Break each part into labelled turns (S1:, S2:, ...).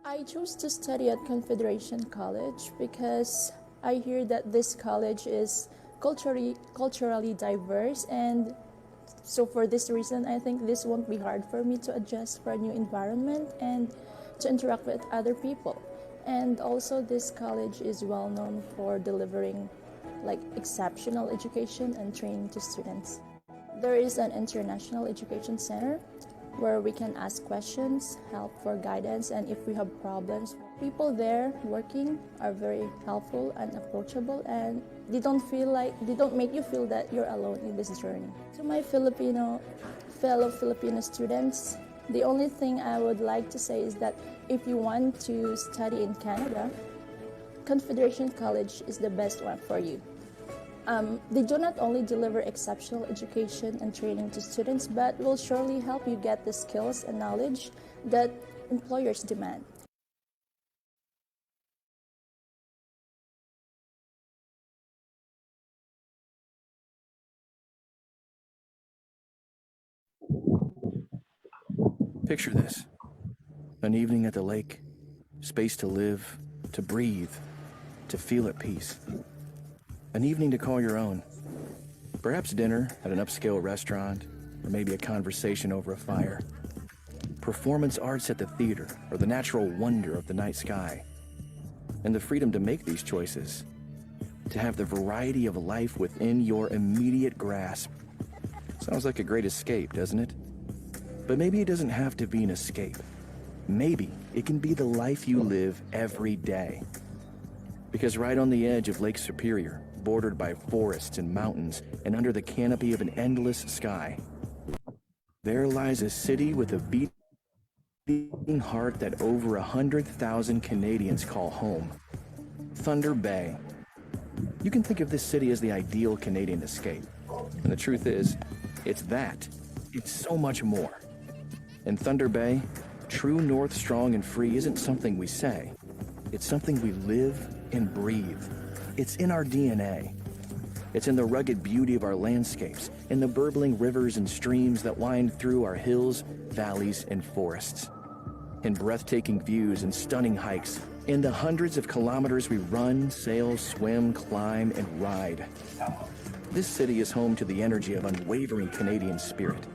S1: I chose to study at Confederation College because I hear that this college is culturally diverse, and so for this reason I think this won't be hard for me to adjust for a new environment and to interact with other people. And also this college is well known for delivering like exceptional education and training to students. There is an international education center where we can ask questions, help for guidance, and if we have problems, people there working are very helpful and approachable, and they don't make you feel that you're alone in this journey. To my fellow Filipino students, the only thing I would like to say is that if you want to study in Canada, Confederation College is the best one for you. They do not only deliver exceptional education and training to students, but will surely help you get the skills and knowledge that employers demand.
S2: Picture this: an evening at the lake, space to live, to breathe, to feel at peace. An evening to call your own. Perhaps dinner at an upscale restaurant, or maybe a conversation over a fire. Performance arts at the theater, or the natural wonder of the night sky. And the freedom to make these choices. To have the variety of life within your immediate grasp. Sounds like a great escape, doesn't it? But maybe it doesn't have to be an escape. Maybe it can be the life you live every day. Because right on the edge of Lake Superior, bordered by forests and mountains, and under the canopy of an endless sky, there lies a city with a beating heart that over 100,000 Canadians call home. Thunder Bay. You can think of this city as the ideal Canadian escape. And the truth is, it's that. It's so much more. In Thunder Bay, true north, strong, and free isn't something we say. It's something we live and breathe. It's in our DNA. It's in the rugged beauty of our landscapes, in the burbling rivers and streams that wind through our hills, valleys, and forests. In breathtaking views and stunning hikes, in the hundreds of kilometers we run, sail, swim, climb, and ride. This city is home to the energy of unwavering Canadian spirit.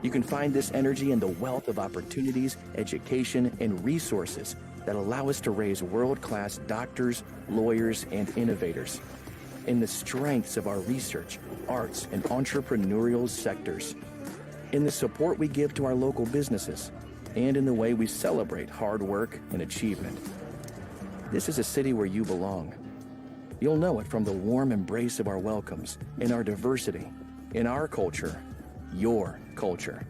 S2: You can find this energy in the wealth of opportunities, education, and resources that allow us to raise world-class doctors, lawyers, and innovators. In the strengths of our research, arts, and entrepreneurial sectors. In the support we give to our local businesses, and in the way we celebrate hard work and achievement. This is a city where you belong. You'll know it from the warm embrace of our welcomes, in our diversity, in our culture, your culture.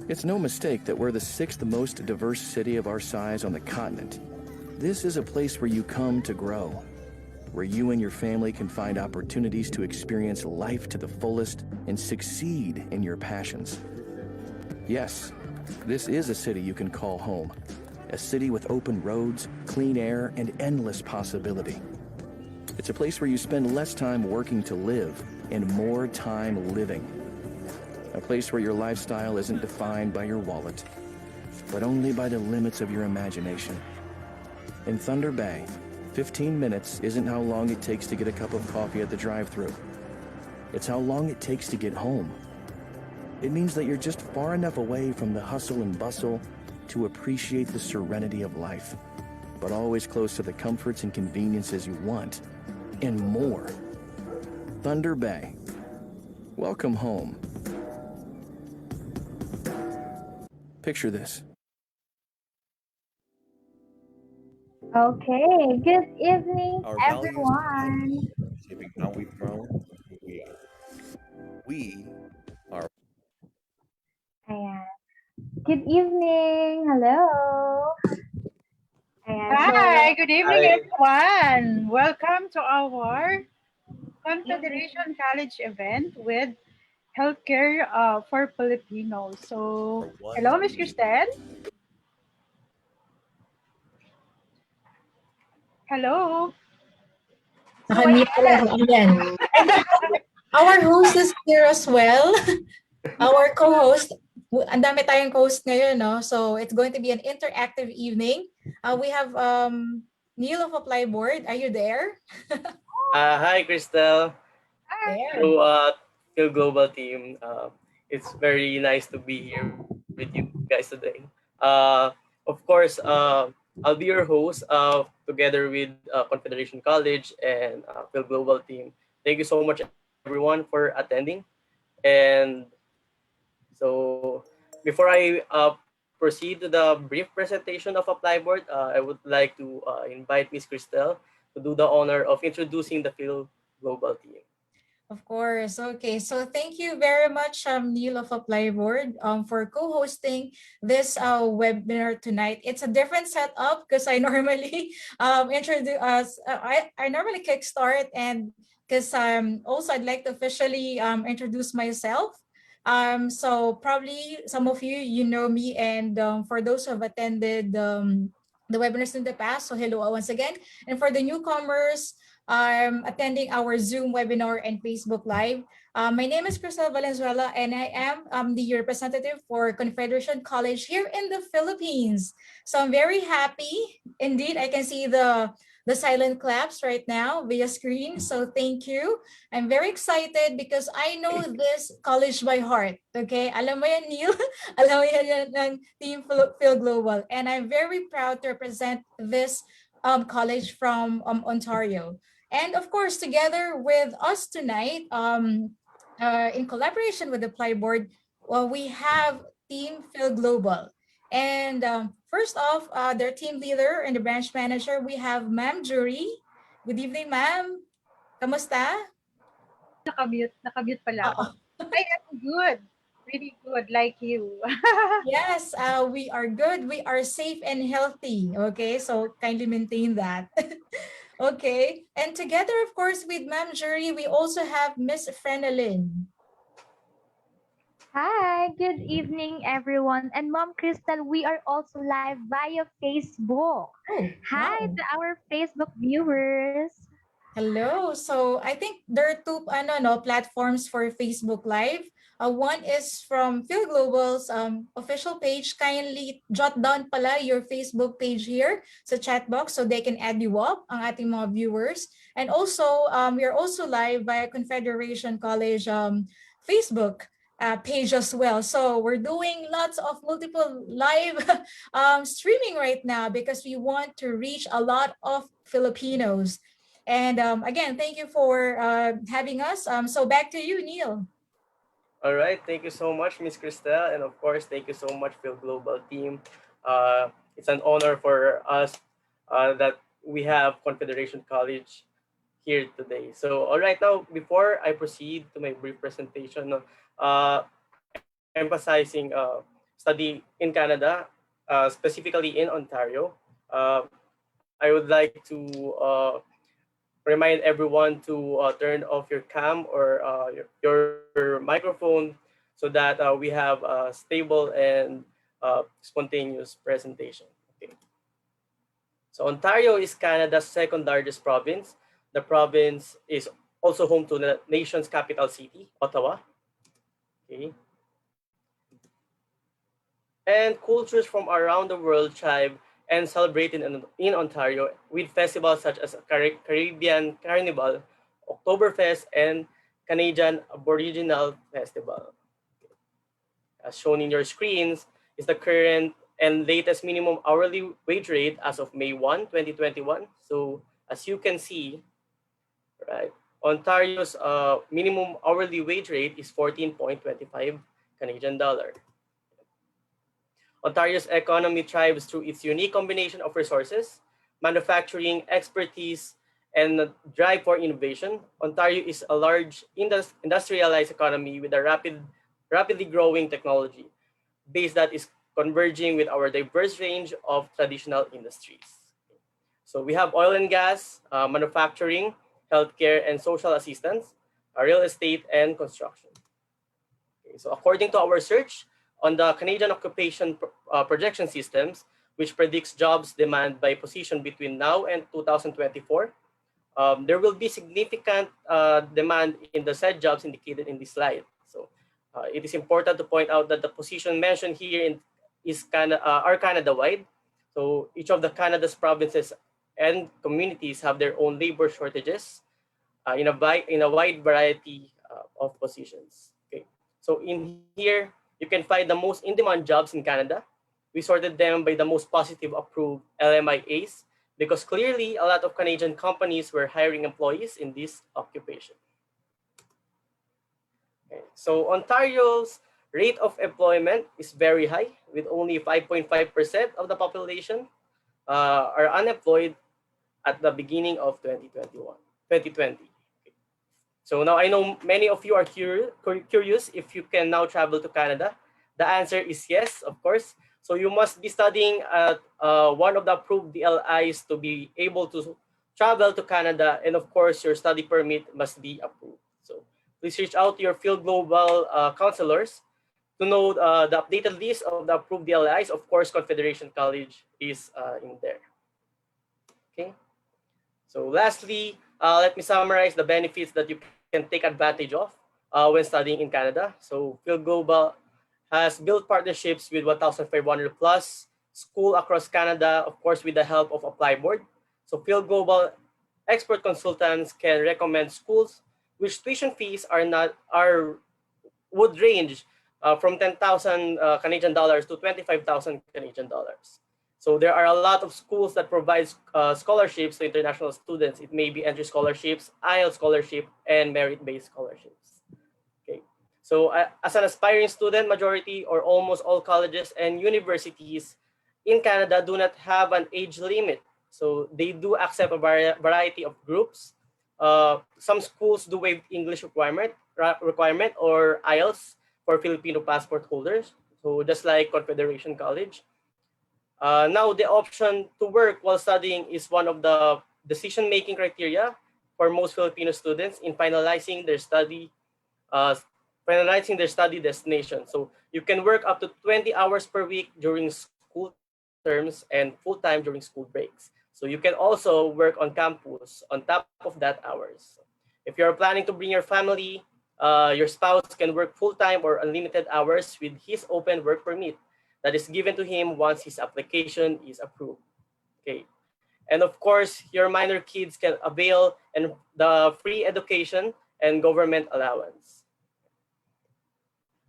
S2: It's no mistake that we're the 6th most diverse city of our size on the continent. This is a place where you come to grow, where you and your family can find opportunities to experience life to the fullest and succeed in your passions. Yes, this is a city you can call home, a city with open roads, clean air, and endless possibility. It's a place where you spend less time working to live and more time living. A place where your lifestyle isn't defined by your wallet, but only by the limits of your imagination. In Thunder Bay, 15 minutes isn't how long it takes to get a cup of coffee at the drive-thru. It's how long it takes to get home. It means that you're just far enough away from the hustle and bustle to appreciate the serenity of life, but always close to the comforts and conveniences you want, and more. Thunder Bay. Welcome home. Picture this.
S3: Okay, good evening,
S4: Our values
S3: everyone.
S4: shaping how we grow and who we are. We are
S3: Ayan. Good evening. Hello. Ayan, so,
S5: Hi, good evening, everyone. Welcome to our Confederation College event with Healthcare for Filipinos. So, hello, Ms. Kristen. Hello. So,
S6: Nakamute pala ako. Ayan. And our host is here as well. Our co-host, ang dami tayong host ngayon, no? So it's going to be an interactive evening. We have Neil of Apply Board. Are you there?
S7: Hi, Crystal.
S6: There.
S7: Hello, Phil Global team. It's very nice to be here with you guys today. Of course, I'll be your host together with Confederation College and Phil Global team. Thank you so much, everyone, for attending. And so, before I proceed to the brief presentation of Apply Board, I would like to invite Miss Crystal to do the honor of introducing the Phil Global team.
S6: Of course. Okay. So thank you very much, Neil of Apply Board, for co-hosting this webinar tonight. It's a different setup because I normally introduce I normally kickstart, and because also I'd like to officially introduce myself. So probably some of you know me, and for those who have attended the webinars in the past, so hello once again. And for the newcomers attending our Zoom webinar and Facebook Live. My name is Cristal Valenzuela, and I am the representative for Confederation College here in the Philippines. So I'm very happy. Indeed, I can see the silent claps right now via screen. So thank you. I'm very excited because I know this college by heart. Okay, alam mo yan, Neil. Alam mo yan ng Team Phil Global. And I'm very proud to represent this college from Ontario. And of course, together with us tonight, in collaboration with the Apply Board, well, we have Team Phil Global. And first off, their team leader and the branch manager, we have Ma'am Jury. Good evening, ma'am. Kamusta?
S5: Nakamute pala ako.
S6: Oo.
S5: I am good. Really good, like you.
S6: Yes, we are good. We are safe and healthy. Okay, so kindly maintain that. Okay, and together, of course, with Ma'am Jury, we also have Miss Frenelyn.
S3: Hi, good evening, everyone. And Mom Crystal, we are also live via Facebook.
S6: Oh,
S3: Hi
S6: wow.
S3: to our Facebook viewers.
S6: Hello. So I think there are two platforms for Facebook Live. One is from Phil Global's official page. Kindly jot down pala your Facebook page here sa chat box so they can add you up, ang ating mga viewers. And also, we are also live via Confederation College Facebook page as well. So we're doing lots of multiple live streaming right now because we want to reach a lot of Filipinos. And again, thank you for having us. So back to you, Neil.
S7: All right, thank you so much, Miss Cristel, and of course, thank you so much, Phil Global team. It's an honor for us that we have Confederation College here today. So, all right, now before I proceed to my brief presentation, emphasizing study in Canada, specifically in Ontario, I would like to remind everyone to turn off your cam or your microphone so that we have a stable and spontaneous presentation. Okay. So Ontario is Canada's second largest province. The province is also home to the nation's capital city, Ottawa. Okay. And cultures from around the world thrive and celebrate in Ontario with festivals such as Caribbean Carnival, Oktoberfest, and Canadian Aboriginal Festival. As shown in your screens is the current and latest minimum hourly wage rate as of May 1, 2021. So as you can see, right, Ontario's minimum hourly wage rate is 14.25 Canadian dollar. Ontario's economy thrives through its unique combination of resources, manufacturing, expertise, and drive for innovation. Ontario is a large industrialized economy with a rapidly growing technology base that is converging with our diverse range of traditional industries. So we have oil and gas, manufacturing, healthcare, and social assistance, real estate, and construction. Okay, so according to our research, on the Canadian Occupation Projection Systems, which predicts jobs demand by position between now and 2024, there will be significant demand in the said jobs indicated in this slide. So It is important to point out that the position mentioned here are Canada-wide. So each of the Canada's provinces and communities have their own labor shortages in a wide variety of positions. Okay, so in here you can find the most in-demand jobs in Canada. We sorted them by the most positive approved LMIAs because clearly a lot of Canadian companies were hiring employees in this occupation. Okay. So Ontario's rate of employment is very high, with only 5.5% of the population are unemployed at the beginning of 2020. So now I know many of you are curious if you can now travel to Canada. The answer is yes, of course. So you must be studying at one of the approved DLIs to be able to travel to Canada. And of course, your study permit must be approved. So please reach out to your Field Global counselors to know the updated list of the approved DLIs. Of course, Confederation College is in there. Okay. So lastly, let me summarize the benefits that you can take advantage of when studying in Canada. So Field Global has built partnerships with 1,500 plus schools across Canada, of course, with the help of Apply Board. So Field Global expert consultants can recommend schools which tuition fees would range from 10,000 Canadian dollars to 25,000 Canadian dollars. So there are a lot of schools that provide scholarships to international students. It may be entry scholarships, IELTS scholarship, and merit-based scholarships. Okay. So as an aspiring student, majority or almost all colleges and universities in Canada do not have an age limit. So they do accept a variety of groups. Some schools do waive English requirement or IELTS for Filipino passport holders. So just like Confederation College. Now, the option to work while studying is one of the decision-making criteria for most Filipino students in finalizing their study destination. So you can work up to 20 hours per week during school terms and full-time during school breaks. So you can also work on campus on top of that hours. If you're planning to bring your family, your spouse can work full-time or unlimited hours with his open work permit that is given to him once his application is approved. Okay. And of course, your minor kids can avail and the free education and government allowance.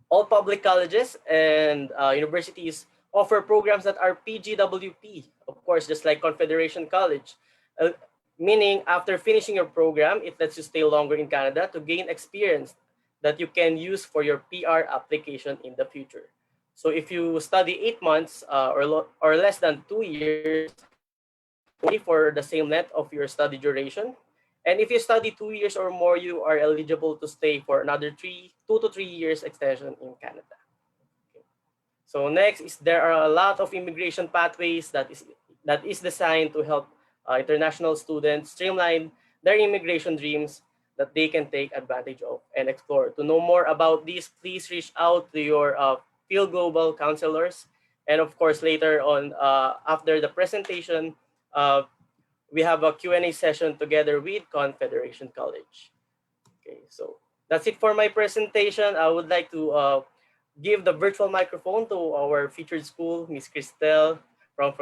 S7: All public colleges and universities offer programs that are PGWP, of course, just like Confederation College, meaning after finishing your program, it lets you stay longer in Canada to gain experience that you can use for your PR application in the future. So if you study 8 months or less than 2 years, only for the same length of your study duration. And if you study 2 years or more, you are eligible to stay for another 2 to 3 years extension in Canada. Okay. So next is there are a lot of immigration pathways that is designed to help international students streamline their immigration dreams that they can take advantage of and explore. To know more about this, please reach out to your Field Global counselors. And of course, later on, after the presentation, we have a Q&A session together with Confederation College. Okay, so that's it for my presentation. I would like to give the virtual microphone to our featured school, Miss Cristel from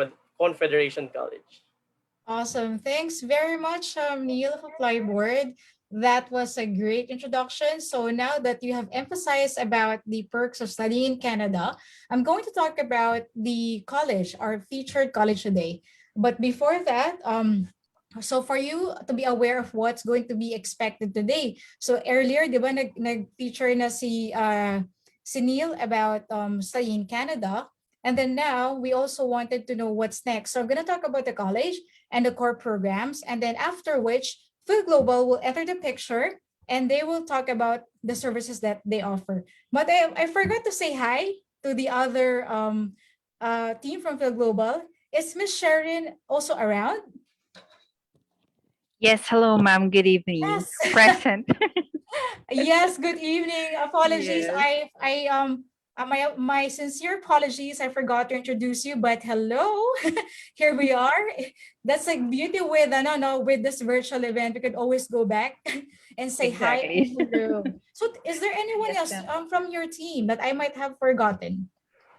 S7: Confederation College.
S6: Awesome. Thanks very much, Neil of Apply Board. That was a great introduction. So now that you have emphasized about the perks of studying in Canada, I'm going to talk about the college, our featured college today. But before that, so for you to be aware of what's going to be expected today. So earlier, di ba, nag-feature na si Neil about studying in Canada. And then now we also wanted to know what's next. So I'm going to talk about the college and the core programs. And then after which, Field Global will enter the picture and they will talk about the services that they offer. But I forgot to say hi to the other team from Field Global. Is Miss Sharon also around?
S8: Yes, hello, ma'am. Good evening.
S6: Yes.
S8: Present.
S6: Yes, good evening. Apologies.
S8: Yes.
S6: I My sincere apologies. I forgot to introduce you, but hello, here we are. That's like beauty with no with this virtual event. We could always go back and say hi
S8: Exactly.
S6: in the room. So, is there anyone
S8: Yes,
S6: else
S8: ma'am.
S6: from your team that I might have forgotten?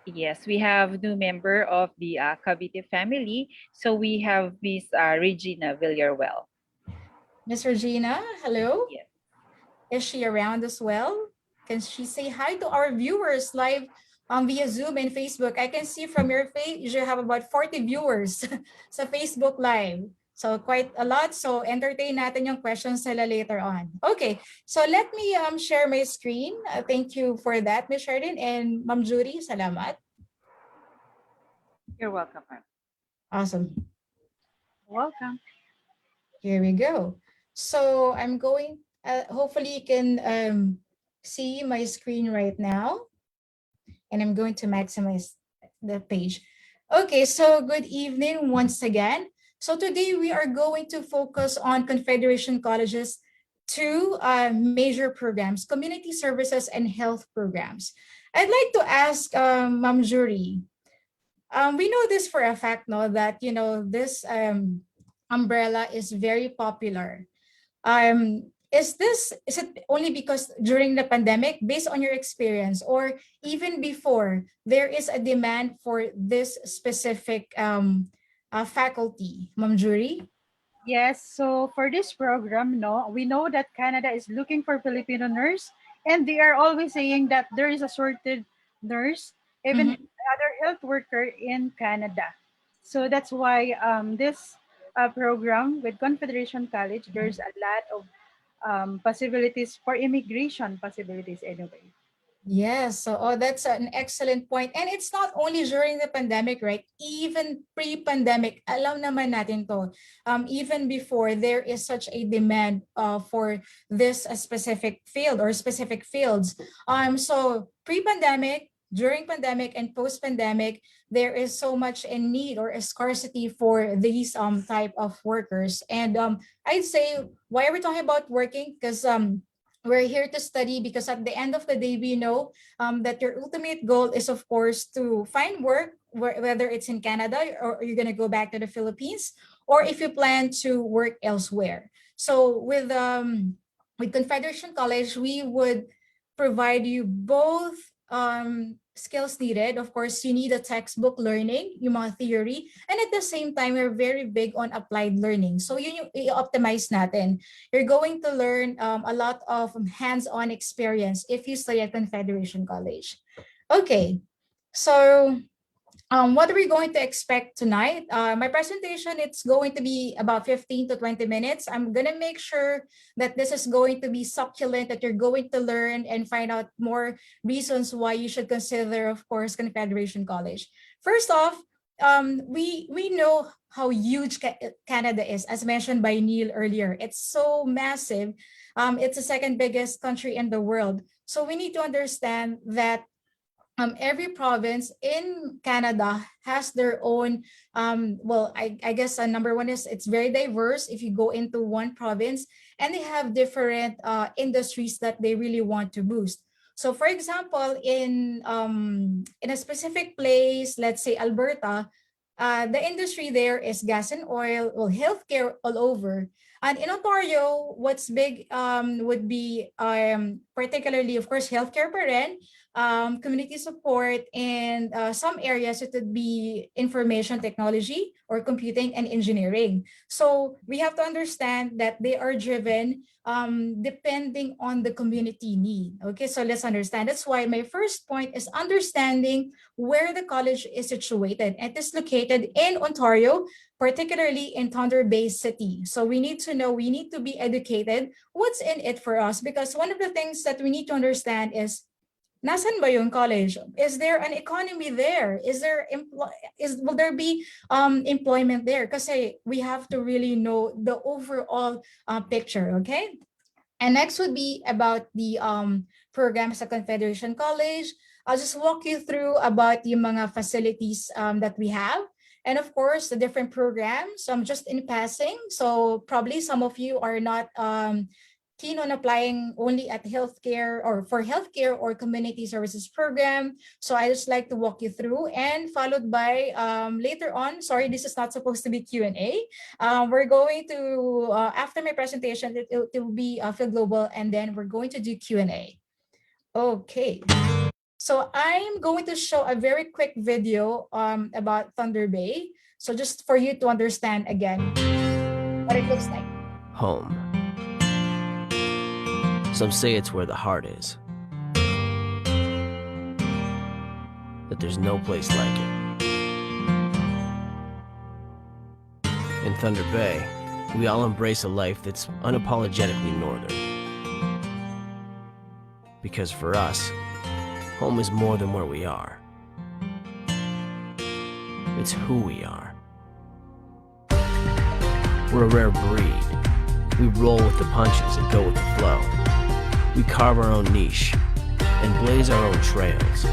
S8: Yes, we have new member of the Cavite family. So we have Miss Regina Villarwell.
S6: Miss Regina, hello.
S8: Yes.
S6: Is she around as well? Can she say hi to our viewers live via Zoom and Facebook? I can see from your page you have about 40 viewers sa Facebook Live. So quite a lot. So entertain natin yung questions nila later on. Okay, so let me share my screen. Thank you for that, Ms. Sheridan and Ma'am Judy. Salamat.
S8: You're welcome, ma'am.
S6: Awesome.
S5: Welcome.
S6: Here we go. So I'm going, hopefully you can see my screen right now. And I'm going to maximize the page. Okay, so good evening once again. So today we are going to focus on Confederation College's two major programs, community services and health programs. I'd like to ask Ma'am Jury, we know this for a fact, no, that, this umbrella is very popular. Is it only because during the pandemic, based on your experience, or even before, there is a demand for this specific faculty, Ma'am Jury?
S5: Yes, so for this program, no, we know that Canada is looking for Filipino nurse, and they are always saying that there is a shortage nurse, even
S6: Mhm.
S5: other health worker in Canada. So that's why this program with Confederation College, there's a lot of possibilities for immigration possibilities anyway.
S6: Yes, so that's an excellent point. And it's not only during the pandemic, right? Even pre-pandemic, alam naman natin to. Even before, there is such a demand for this specific field or specific fields. So pre-pandemic, during pandemic, and post-pandemic, there is so much in need or a scarcity for these type of workers. And I'd say, why are we talking about working? Because we're here to study, because at the end of the day, we know that your ultimate goal is, of course, to find work, whether it's in Canada or you're going to go back to the Philippines, or if you plan to work elsewhere. So with Confederation College, we would provide you both skills needed. Of course, you need a textbook learning, yung mga theory, and at the same time, we're very big on applied learning. So yun yung i-optimize natin. You're going to learn a lot of hands-on experience if you study at Confederation College. Okay, so what are we going to expect tonight? My presentation, it's going to be about 15 to 20 minutes. I'm going to make sure that this is going to be succulent, that you're going to learn and find out more reasons why you should consider, of course, Confederation College. First off, we know how huge Canada is, as mentioned by Neil earlier. It's so massive. It's the second biggest country in the world. So we need to understand that every province in Canada has their own, I guess number one is it's very diverse if you go into one province, and they have different industries that they really want to boost. So for example, in a specific place, let's say Alberta, the industry there is gas and oil, well, healthcare all over. And in Ontario, what's big would be particularly, of course, healthcare pa rin, community support, and some areas it would be information technology or computing and engineering. So we have to understand that they are driven depending on the community need. Okay, so let's understand. That's why my first point is understanding where the college is situated. It is located in Ontario, particularly in Thunder Bay City. So we need to know, we need to be educated what's in it for us, because one of the things that we need to understand is, nasan ba yung college? Is there an economy there? Will there be employment there? Kasi we have to really know the overall picture, okay? And next would be about the programs at Confederation College. I'll just walk you through about the mga facilities that we have. And of course, the different programs, just in passing. So probably some of you are not keen on applying only at healthcare or for healthcare or community services program. So I just like to walk you through, and followed by later on, sorry, this is not supposed to be Q&A. We're going to, after my presentation, it will be Phil Global, and then we're going to do Q&A. Okay. So I'm going to show a very quick video about Thunder Bay. So just for you to understand again what it looks like.
S9: Home. Some say it's where the heart is. That there's no place like it. In Thunder Bay, we all embrace a life that's unapologetically northern. Because for us, home is more than where we are. It's who we are. We're a rare breed. We roll with the punches and go with the flow. We carve our own niche and blaze our own trails.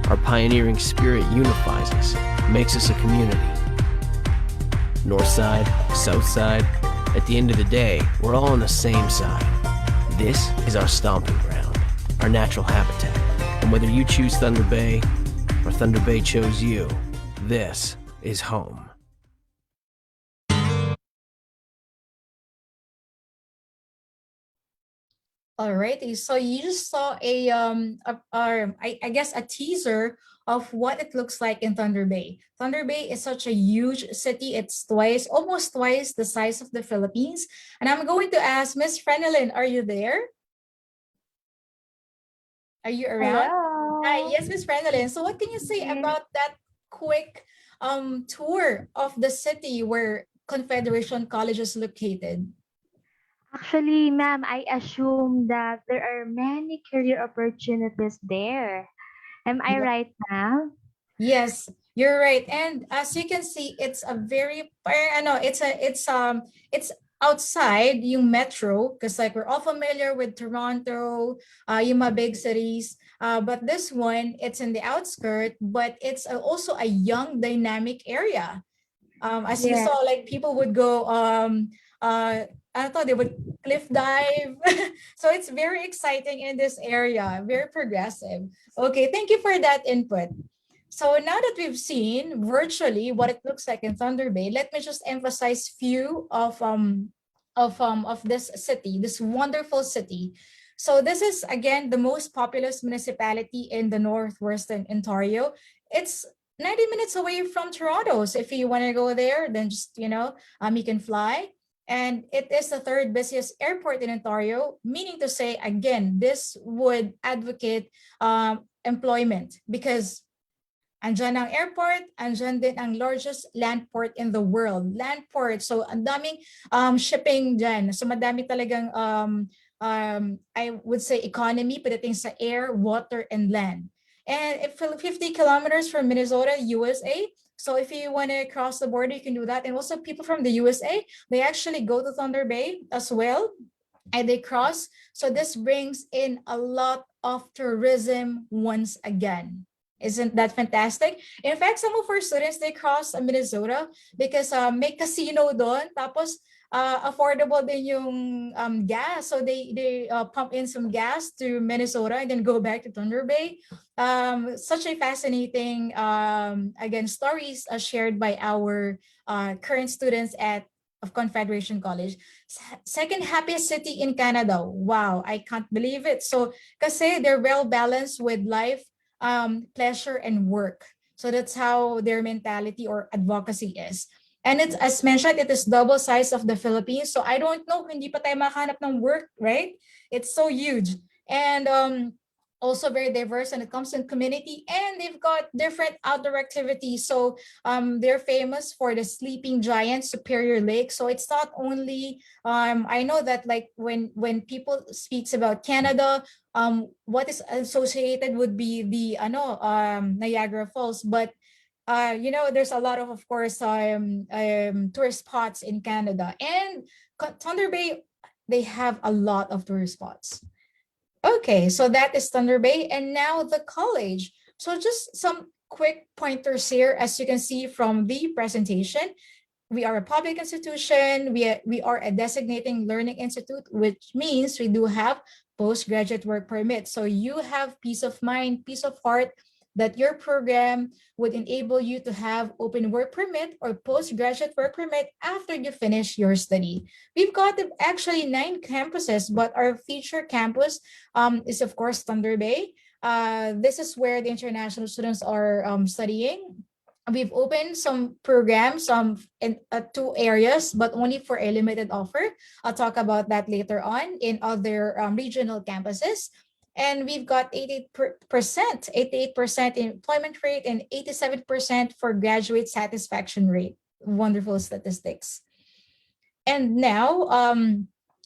S9: Our pioneering spirit unifies us, makes us a community. North side, south side, at the end of the day, we're all on the same side. This is our stomping ground, our natural habitat. And whether you choose Thunder Bay or Thunder Bay chose you, this is home.
S6: All right, so you just saw I guess a teaser of what it looks like in Thunder Bay. Thunder Bay is such a huge city. It's almost twice the size of the Philippines. And I'm going to ask Miss Frenelyn, are you there? Are you around?
S3: Hello.
S6: Hi, yes, Miss Frenelyn. So what can you say about that quick tour of the city where Confederation College is located?
S3: Actually, ma'am, I assume that there are many career opportunities there. Am I right, ma'am?
S6: Yes, you're right. And as you can see, it's a very, it's outside yung metro, because like we're all familiar with Toronto, yung mga big cities. But this one, it's in the outskirt, but it's also a young, dynamic area. As you
S3: Yes.
S6: saw, like people would go, I thought they would cliff dive. So it's very exciting in this area, very progressive. Okay, thank you for that input. So now that we've seen virtually what it looks like in Thunder Bay, let me just emphasize few of this city, this wonderful city. So this is again the most populous municipality in the northwestern Ontario. It's 90 minutes away from Toronto. So if you want to go there, then just you can fly. And it is the third busiest airport in Ontario, meaning to say, again, this would advocate employment because andyan ang airport, andyan din ang largest land port in the world. Land port, so ang daming shipping dyan. So madami talagang, I would say, economy pagdating sa air, water, and land. And if 50 kilometers from Minnesota, USA, so if you want to cross the border, you can do that. And also people from the USA, they actually go to Thunder Bay as well, and they cross. So this brings in a lot of tourism once again. Isn't that fantastic? In fact, some of our students, they cross Minnesota because may casino doon. Tapos affordable din yung gas. So they pump in some gas to Minnesota and then go back to Thunder Bay. Such a fascinating, again, stories shared by our current students of Confederation College. Second happiest city in Canada. Wow, I can't believe it. So kasi they're well balanced with life, pleasure, and work. So that's how their mentality or advocacy is. And it's, as mentioned, it is double size of the Philippines. So I don't know, hindi pa tayo makahanap ng work, right? It's so huge. And also very diverse when it comes to community, and they've got different outdoor activities. So they're famous for the sleeping giant Superior Lake. So it's not only, I know that like when people speaks about Canada, what is associated would be the Niagara Falls, but there's a lot of course, tourist spots in Canada, and Thunder Bay, they have a lot of tourist spots. Okay, so that is Thunder Bay, and now the college. So just some quick pointers here, as you can see from the presentation. we are a public institution. We are a designating learning institute, which means we do have postgraduate work permit. So you have peace of mind, peace of heart that your program would enable you to have open work permit or postgraduate work permit after you finish your study. We've got actually 9 campuses, but our feature campus is of course Thunder Bay. This is where the international students are studying. We've opened some programs in 2 areas, but only for a limited offer. I'll talk about that later on in other regional campuses. And we've got 88% employment rate and 87% for graduate satisfaction rate. Wonderful statistics. And now,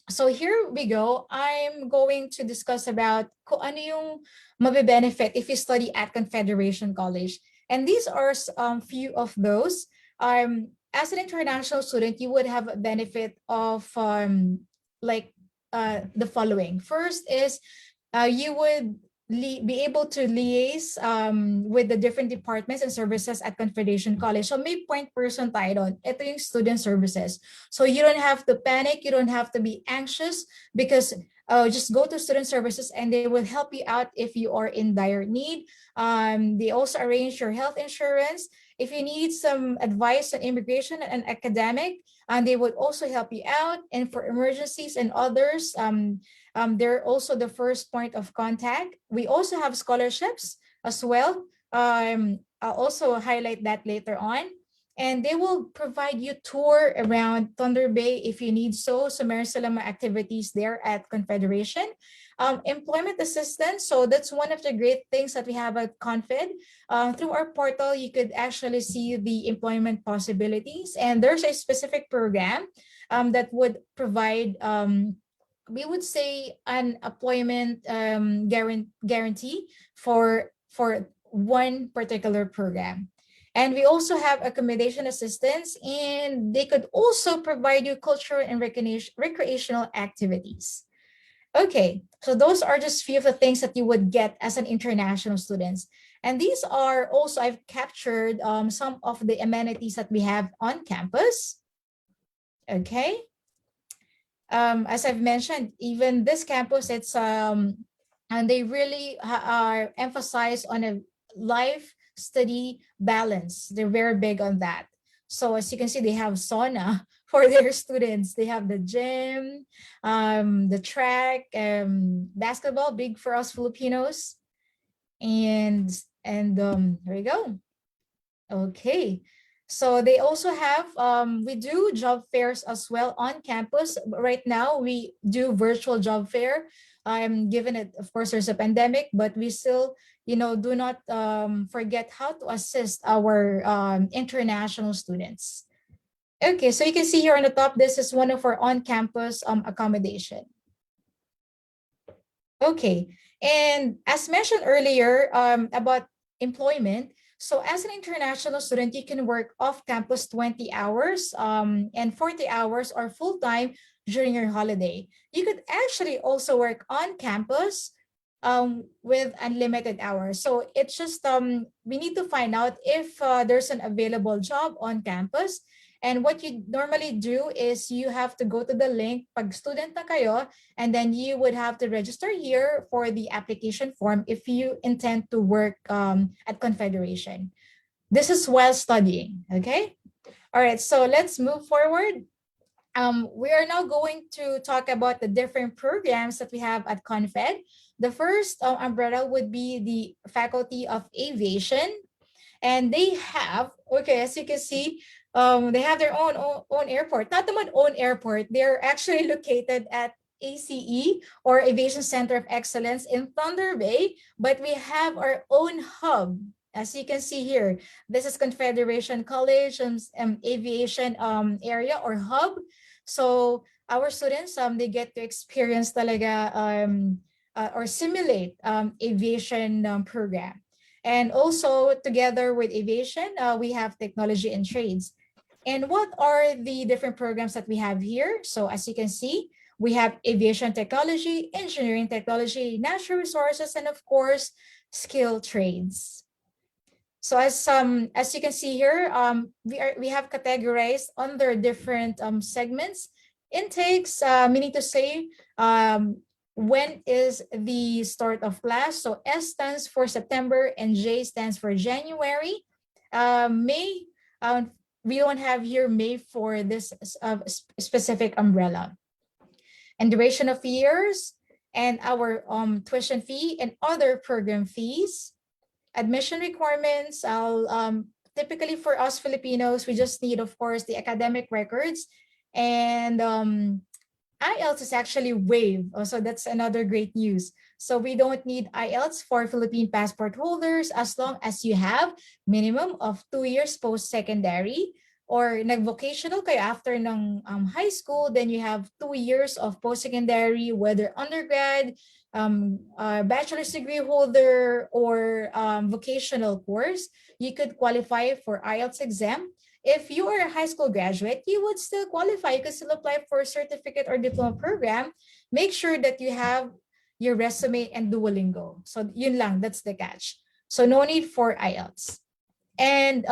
S6: so here we go. I'm going to discuss about kung ano yung mabe-benefit if you study at Confederation College. And these are few of those. As an international student, you would have a benefit of the following. First is you would be able to liaise with the different departments and services at Confederation College. So may point person tayo doon. Ito yung student services. So you don't have to panic. You don't have to be anxious because just go to student services and they will help you out if you are in dire need. They also arrange your health insurance. If you need some advice on immigration and academic, they would also help you out. And for emergencies and others, they're also the first point of contact. We also have scholarships as well. I'll also highlight that later on. And they will provide you tour around Thunder Bay if you need so. So meron silang mga activities there at Confederation. Employment assistance. So that's one of the great things that we have at Confed. Through our portal, you could actually see the employment possibilities. And there's a specific program that would provide we would say an employment guarantee for one particular program. And we also have accommodation assistance, and they could also provide you cultural and recreational activities. Okay, so those are just few of the things that you would get as an international student. And these are also, I've captured some of the amenities that we have on campus. Okay. As I've mentioned, even this campus, it's and they really are emphasized on a life study balance. They're very big on that. So as you can see, they have sauna for their students. They have the gym, the track, basketball, big for us Filipinos. And there we go. Okay. So they also have, we do job fairs as well on campus. Right now, we do virtual job fair. Given it, of course, there's a pandemic, but we still, do not forget how to assist our international students. Okay, so you can see here on the top, this is one of our on-campus accommodation. Okay, and as mentioned earlier about employment, so as an international student, you can work off campus 20 hours and 40 hours or full-time during your holiday. You could actually also work on campus with unlimited hours. So it's just, we need to find out if there's an available job on campus. And what you normally do is you have to go to the link, pag student na kayo, and then you would have to register here for the application form if you intend to work at Confederation. This is while studying, okay? All right, so let's move forward. We are now going to talk about the different programs that we have at Confed. The first umbrella would be the Faculty of Aviation. And they have, okay, as you can see, they have their own airport. Not the own airport. They're actually located at ACE, or Aviation Center of Excellence in Thunder Bay, but we have our own hub. As you can see here, this is Confederation College Aviation area or hub. So our students, they get to experience talaga or simulate aviation program. And also together with aviation, we have technology and trades. And what are the different programs that we have here? So as you can see, we have aviation technology, engineering technology, natural resources, and of course, skilled trades. So as you can see here, we have categorized under different segments. Intakes, meaning to say, when is the start of class? So S stands for September and J stands for January. May, we don't have here May for this specific umbrella. And duration of years, and our tuition fee and other program fees. Admission requirements, typically for us Filipinos, we just need, of course, the academic records, and IELTS is actually waived. So that's another great news. So we don't need IELTS for Philippine passport holders as long as you have minimum of 2 years post-secondary, or nag-vocational kayo after ng high school, then you have 2 years of post-secondary, whether undergrad, bachelor's degree holder, or vocational course, you could qualify for IELTS exam. If you are a high school graduate, you would still qualify. You could still apply for a certificate or diploma program. Make sure that you have your resume and Duolingo. So yun lang, that's the catch. So no need for IELTS. And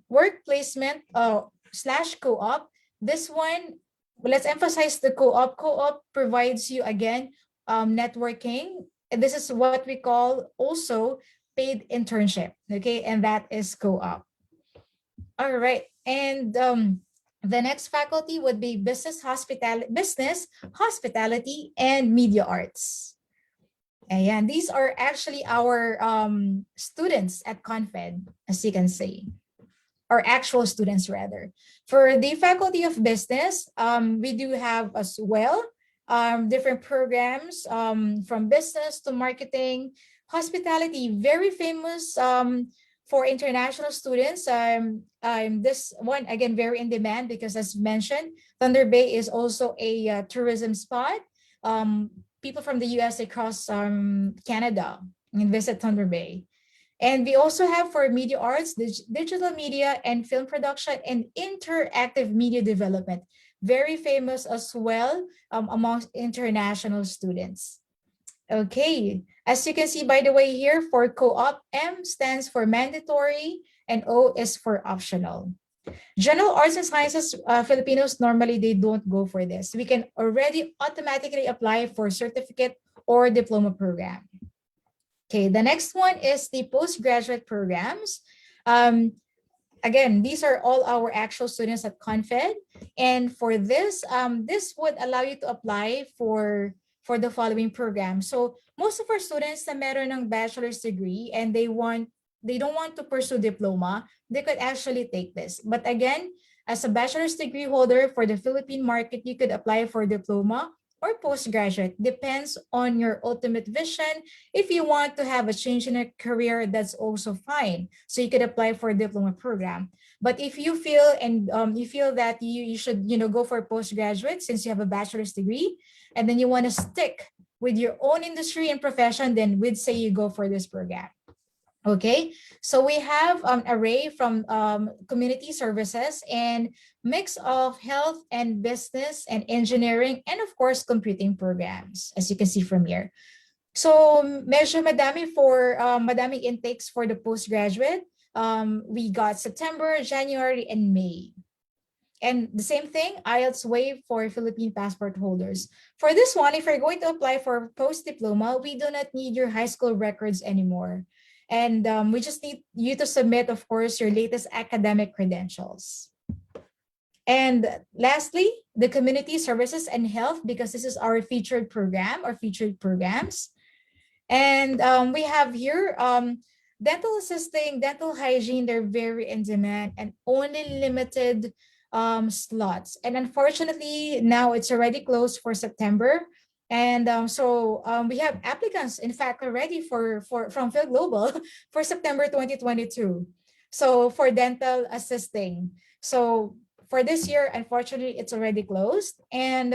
S6: work placement / co-op. This one, let's emphasize the co-op. Co-op provides you, again, networking. And this is what we call also paid internship. Okay, and that is co-op. All right, and the next faculty would be business, hospitality, and media arts. And these are actually our students at Confed, as you can see, or actual students rather. For the faculty of business, we do have as well different programs from business to marketing, hospitality, very famous for international students. This one, again, very in demand because, as mentioned, Thunder Bay is also a tourism spot. People from the US across Canada and visit Thunder Bay. And we also have for media arts, digital media and film production and interactive media development. Very famous as well amongst international students. Okay, as you can see, by the way, here for co-op, M stands for mandatory and O is for optional. General arts and sciences, Filipinos, normally they don't go for this. We can already automatically apply for certificate or diploma program. Okay, the next one is the postgraduate programs. Again, these are all our actual students at Confed. And for this, this would allow you to apply for the following program. So most of our students na meron ng bachelor's degree and they don't want to pursue diploma, they could actually take this. But again, as a bachelor's degree holder for the Philippine market, you could apply for diploma or postgraduate. Depends on your ultimate vision. If you want to have a change in your career, that's also fine. So you could apply for a diploma program. But if you feel you feel that you should go for a postgraduate since you have a bachelor's degree, and then you want to stick with your own industry and profession, then we'd say you go for this program. Okay, so we have an array from community services and mix of health and business and engineering and of course computing programs, as you can see from here. So medyo madami for madaming intakes for the postgraduate. We got September, January, and May. And the same thing, IELTS waive for Philippine passport holders. For this one, if you're going to apply for post-diploma, we do not need your high school records anymore. And we just need you to submit, of course, your latest academic credentials. And lastly, the community services and health, because this is our featured program or featured programs. And we have here dental assisting, dental hygiene, they're very in demand and only limited slots. And unfortunately, now it's already closed for September. And so we have applicants, in fact, already from Phil Global for September 2022. So for dental assisting. So for this year, unfortunately, it's already closed. And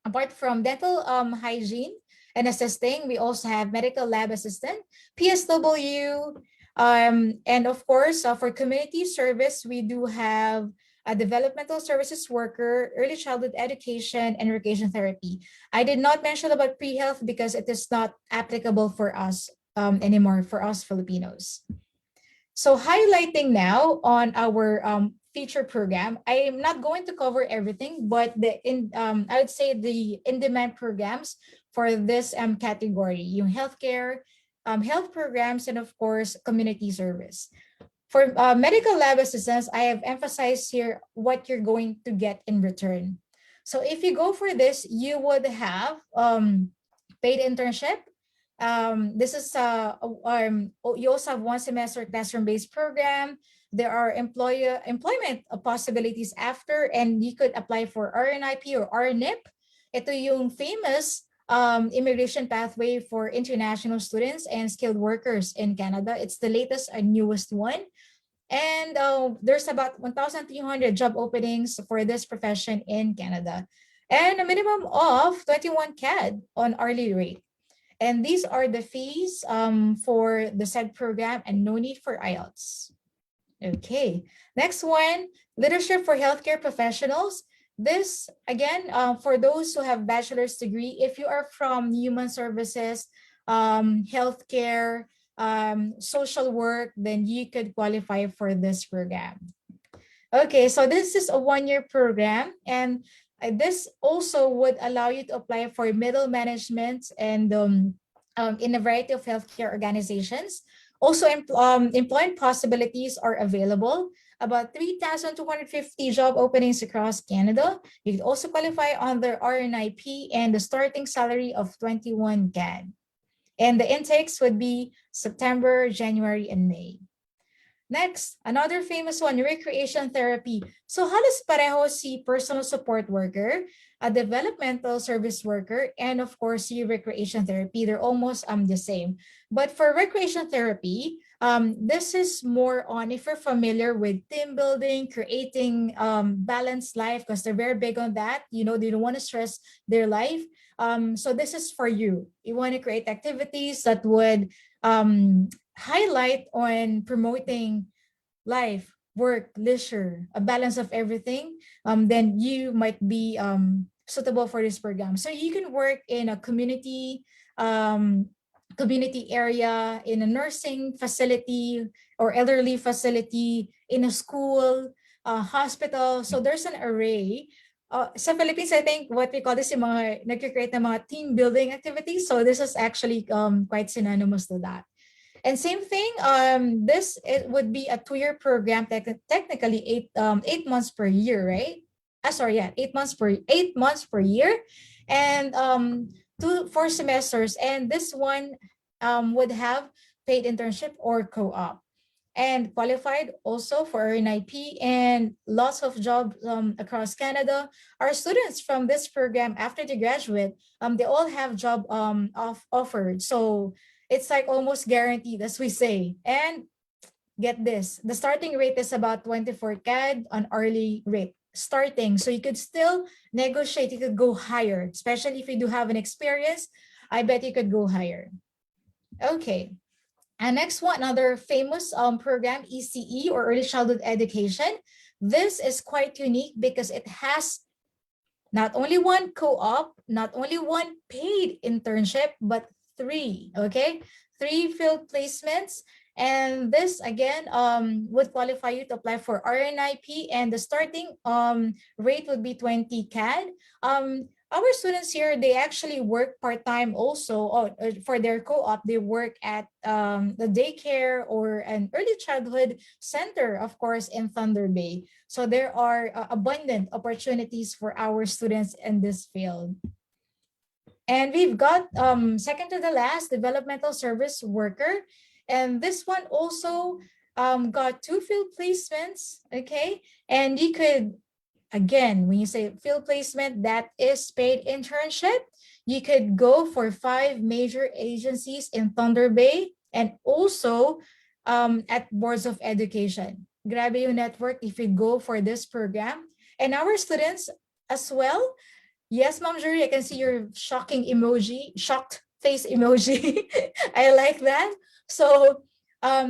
S6: apart from dental hygiene and assisting, we also have medical lab assistant, PSW, and of course, for community service, we do have a developmental services worker, early childhood education, and recreation therapy. I did not mention about pre-health because it is not applicable for us anymore, for us Filipinos. So highlighting now on our feature program, I am not going to cover everything, but I would say the in-demand programs for this category, yung healthcare, health programs, and of course, community service. For medical lab assistants, I have emphasized here what you're going to get in return. So if you go for this, you would have paid internship. This is you also have 1 semester classroom-based program. There are employment possibilities after, and you could apply for RNIP or RNIP. Ito yung famous immigration pathway for international students and skilled workers in Canada. It's the latest and newest one. And there's about 1,300 job openings for this profession in Canada, and a minimum of 21 CAD on hourly rate. And these are the fees for the said program, and no need for IELTS. Okay, next one, leadership for healthcare professionals. This, again, for those who have bachelor's degree, if you are from human services, healthcare, social work, then you could qualify for this program. Okay, so this is a 1-year program, and this also would allow you to apply for middle management and in a variety of healthcare organizations. Also, employment possibilities are available. About 3,250 job openings across Canada. You could also qualify under RNIP and the starting salary of 21 CAD. And the intakes would be September, January, and May. Next, another famous one, recreation therapy. So halos pareho si personal support worker, a developmental service worker, and of course, the recreation therapy. They're almost the same. But for recreation therapy, this is more on, if you're familiar with team building, creating balanced life, because they're very big on that. You know, they don't want to stress their life. So this is for you. You want to create activities that would highlight on promoting life, work, leisure, a balance of everything, then you might be suitable for this program. So you can work in a community area, in a nursing facility or elderly facility, in a school, hospital. So there's an array. Sa Philippines, I think what we call this yung mga nag-create ng mga team building activities. So this is actually quite synonymous to that. And same thing, it would be a 2-year program, technically 8 months per year, right? 8 months per year, and 4 semesters. And this one would have paid internship or co-op, and qualified also for RNIP and lots of jobs across Canada. Our students from this program, after they graduate, they all have job offered. So it's like almost guaranteed, as we say. And get this, the starting rate is about 24 CAD on hourly rate starting. So you could still negotiate, you could go higher, especially if you do have an experience. I bet you could go higher. Okay. And next one, another famous program, ECE, or Early Childhood Education. This is quite unique because it has not only one co-op, not only one paid internship, but 3, okay? 3 field placements. And this, again, would qualify you to apply for RNIP, and the starting rate would be 20 CAD. Our students here, they actually work part-time also. For their co-op, they work at the daycare or an early childhood center, of course, in Thunder Bay. So there are abundant opportunities for our students in this field. And we've got second to the last, developmental service worker. And this one also got 2 field placements, okay? And you could, again, when you say field placement, that is paid internship. You could go for 5 major agencies in Thunder Bay and also at boards of education. Grabe yung network if you go for this program. And our students as well. Yes, Ma'am Jury, I can see your shocking emoji, shocked face emoji. I like that. So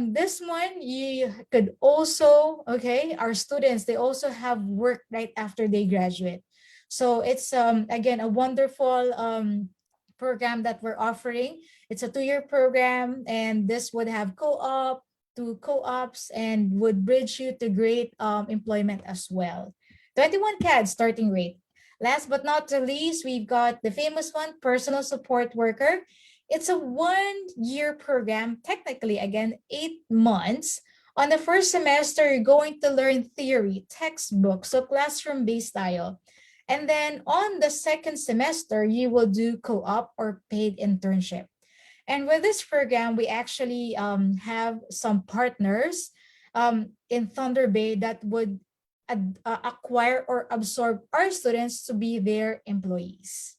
S6: this one, you could also, okay, our students, they also have work right after they graduate. So it's, again, a wonderful program that we're offering. It's a 2-year program, and this would have co-op, to co-ops and would bridge you to great employment as well. 21 CAD starting rate. Last but not the least, we've got the famous one, personal support worker. It's a 1-year program, technically, again, 8 months. On the first semester, you're going to learn theory, textbook, so classroom-based style. And then on the second semester, you will do co-op or paid internship. And with this program, we actually have some partners in Thunder Bay that would acquire or absorb our students to be their employees.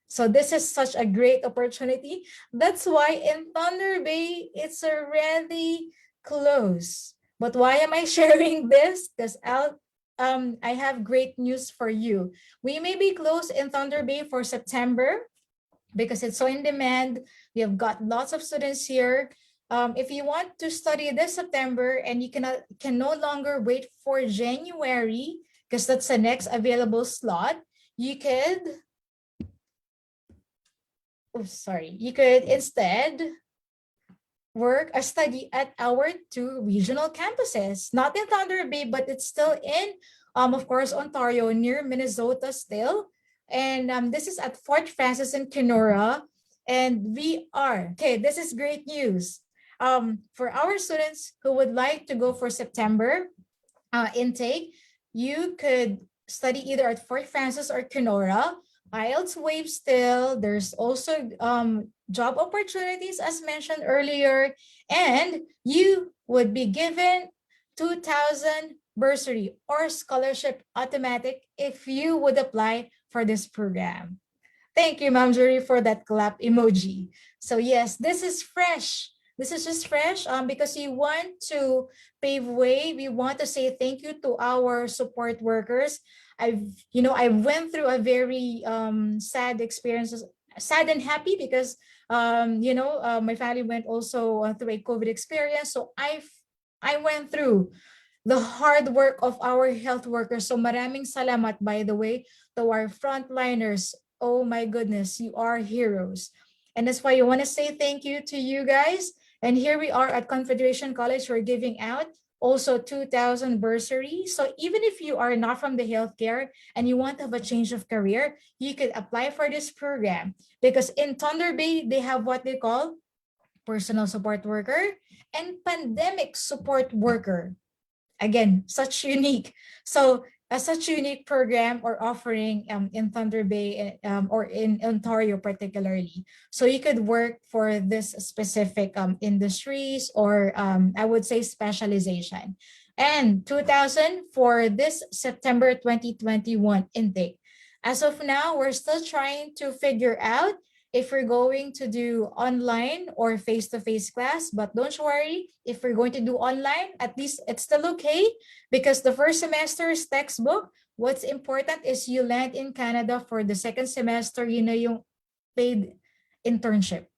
S6: So this is such a great opportunity. That's why in Thunder Bay, it's already close. But why am I sharing this? Because I have great news for you. We may be closed in Thunder Bay for September because it's so in demand. We have got lots of students here. If you want to study this September and you can no longer wait for January, because that's the next available slot, you could, you could instead work or study at our 2 regional campuses, not in Thunder Bay, but it's still in, of course, Ontario, near Minnesota still. And this is at Fort Francis in Kenora. And this is great news. For our students who would like to go for September intake, you could study either at Fort Francis or Kenora. IELTS waive still. There's also job opportunities as mentioned earlier, and you would be given 2,000 bursary or scholarship automatic if you would apply for this program. Thank you, Ma'am Jury, for that clap emoji. So yes, this is fresh. This is just fresh because you want to pave way. We want to say thank you to our support workers. I went through a very sad experiences, sad and happy because my family went also through a COVID experience. So I went through the hard work of our health workers. So maraming salamat, by the way, to our frontliners. Oh my goodness, you are heroes. And that's why I want to say thank you to you guys. And here we are at Confederation College. We're giving out also 2,000 bursary. So even if you are not from the healthcare and you want to have a change of career, you could apply for this program because in Thunder Bay, they have what they call personal support worker and pandemic support worker. Again, such unique. So such unique program or offering in Thunder Bay or in Ontario particularly. So you could work for this specific industries or I would say specialization. And 2,000 for this September 2021 intake. As of now, we're still trying to figure out if we're going to do online or face-to-face class, but don't worry, if we're going to do online, at least it's still okay because the first semester is textbook. What's important is you land in Canada for the second semester, yung paid internship,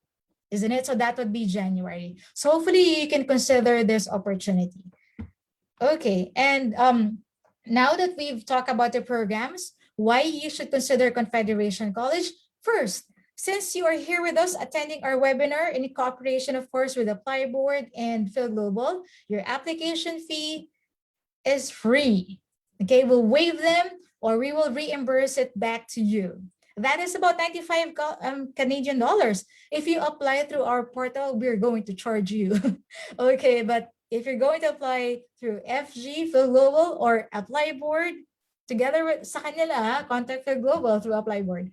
S6: isn't it? So that would be January. So hopefully you can consider this opportunity. Okay, and now that we've talked about the programs, why you should consider Confederation College, first, since you are here with us attending our webinar in cooperation, of course, with Apply Board and Phil Global, your application fee is free. Okay, we'll waive them or we will reimburse it back to you. That is about 95 Canadian dollars. If you apply through our portal, we're going to charge you. Okay, but if you're going to apply through FG, Phil Global, or Apply Board, together with sa kanila, contact Phil Global through Apply Board,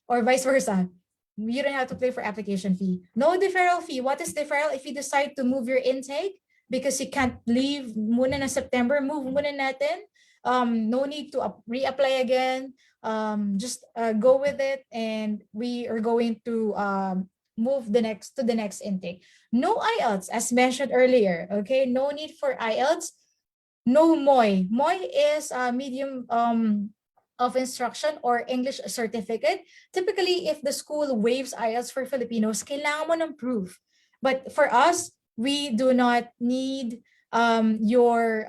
S6: or vice versa. You don't have to pay for application fee. No deferral fee. What is deferral? If you decide to move your intake because you can't leave muna na September, move muna natin. No need to reapply again. Just go with it, and we are going to move to the next intake. No IELTS, as mentioned earlier. Okay, no need for IELTS. No MOI. MOI is a medium of instruction or English certificate. Typically, if the school waives IELTS for Filipinos, kailangan mo ng proof. But for us, we do not need your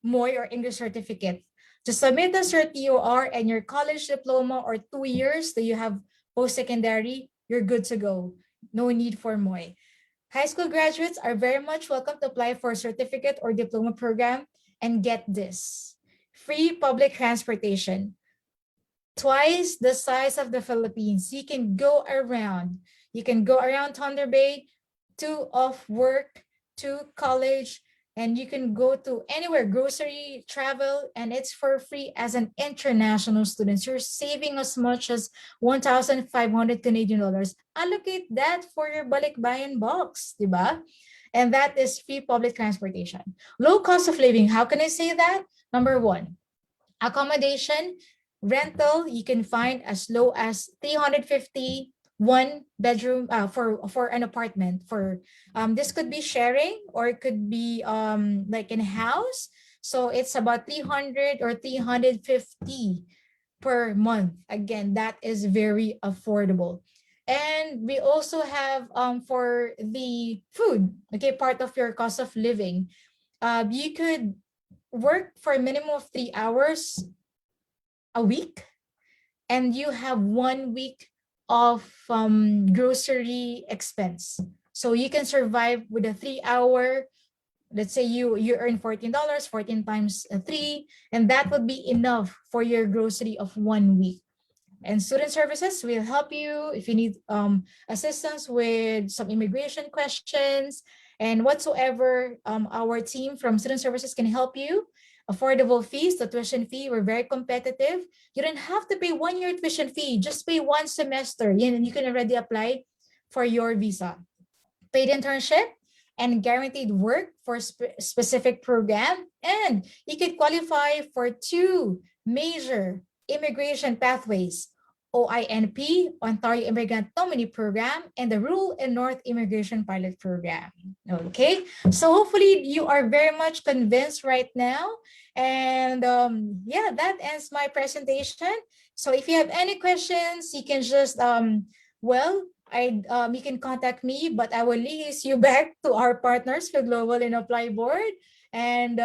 S6: MOI or English certificate. Just submit the cert TOR and your college diploma or 2 years that you have post-secondary, you're good to go. No need for MOI. High school graduates are very much welcome to apply for a certificate or diploma program and get this. Free public transportation. Twice the size of the Philippines. You can go around. You can go around Thunder Bay to off work, to college, and you can go to anywhere, grocery, travel, and it's for free as an international student. You're saving as much as 1,500 Canadian dollars. Allocate that for your balikbayan box, di ba? And that is free public transportation. Low cost of living. How can I say that? Number one, accommodation, rental, you can find as low as 350 one bedroom for an apartment. For this could be sharing or it could be like in a house. So it's about 300 or 350 per month. Again, that is very affordable. And we also have for the food, okay, part of your cost of living. You could work for a minimum of 3 hours a week, and you have 1 week of grocery expense. So you can survive with a 3 hour. Let's say you earn $14, 14 times 3, and that would be enough for your grocery of 1 week. And student services will help you if you need assistance with some immigration questions and whatsoever. Our team from student services can help you. Affordable fees, the tuition fee, we're very competitive. You don't have to pay 1 year tuition fee, just pay 1 semester, and you can already apply for your visa. Paid internship and guaranteed work for specific program, and you could qualify for 2 major immigration pathways: OINP, Ontario Immigrant Nominee Program, and the Rural and North Immigration Pilot Program. Okay, so hopefully you are very much convinced right now. And yeah, that ends my presentation. So if you have any questions, you can just, well, you can contact me, but I will liaise you back to our partners for Global and Apply Board. And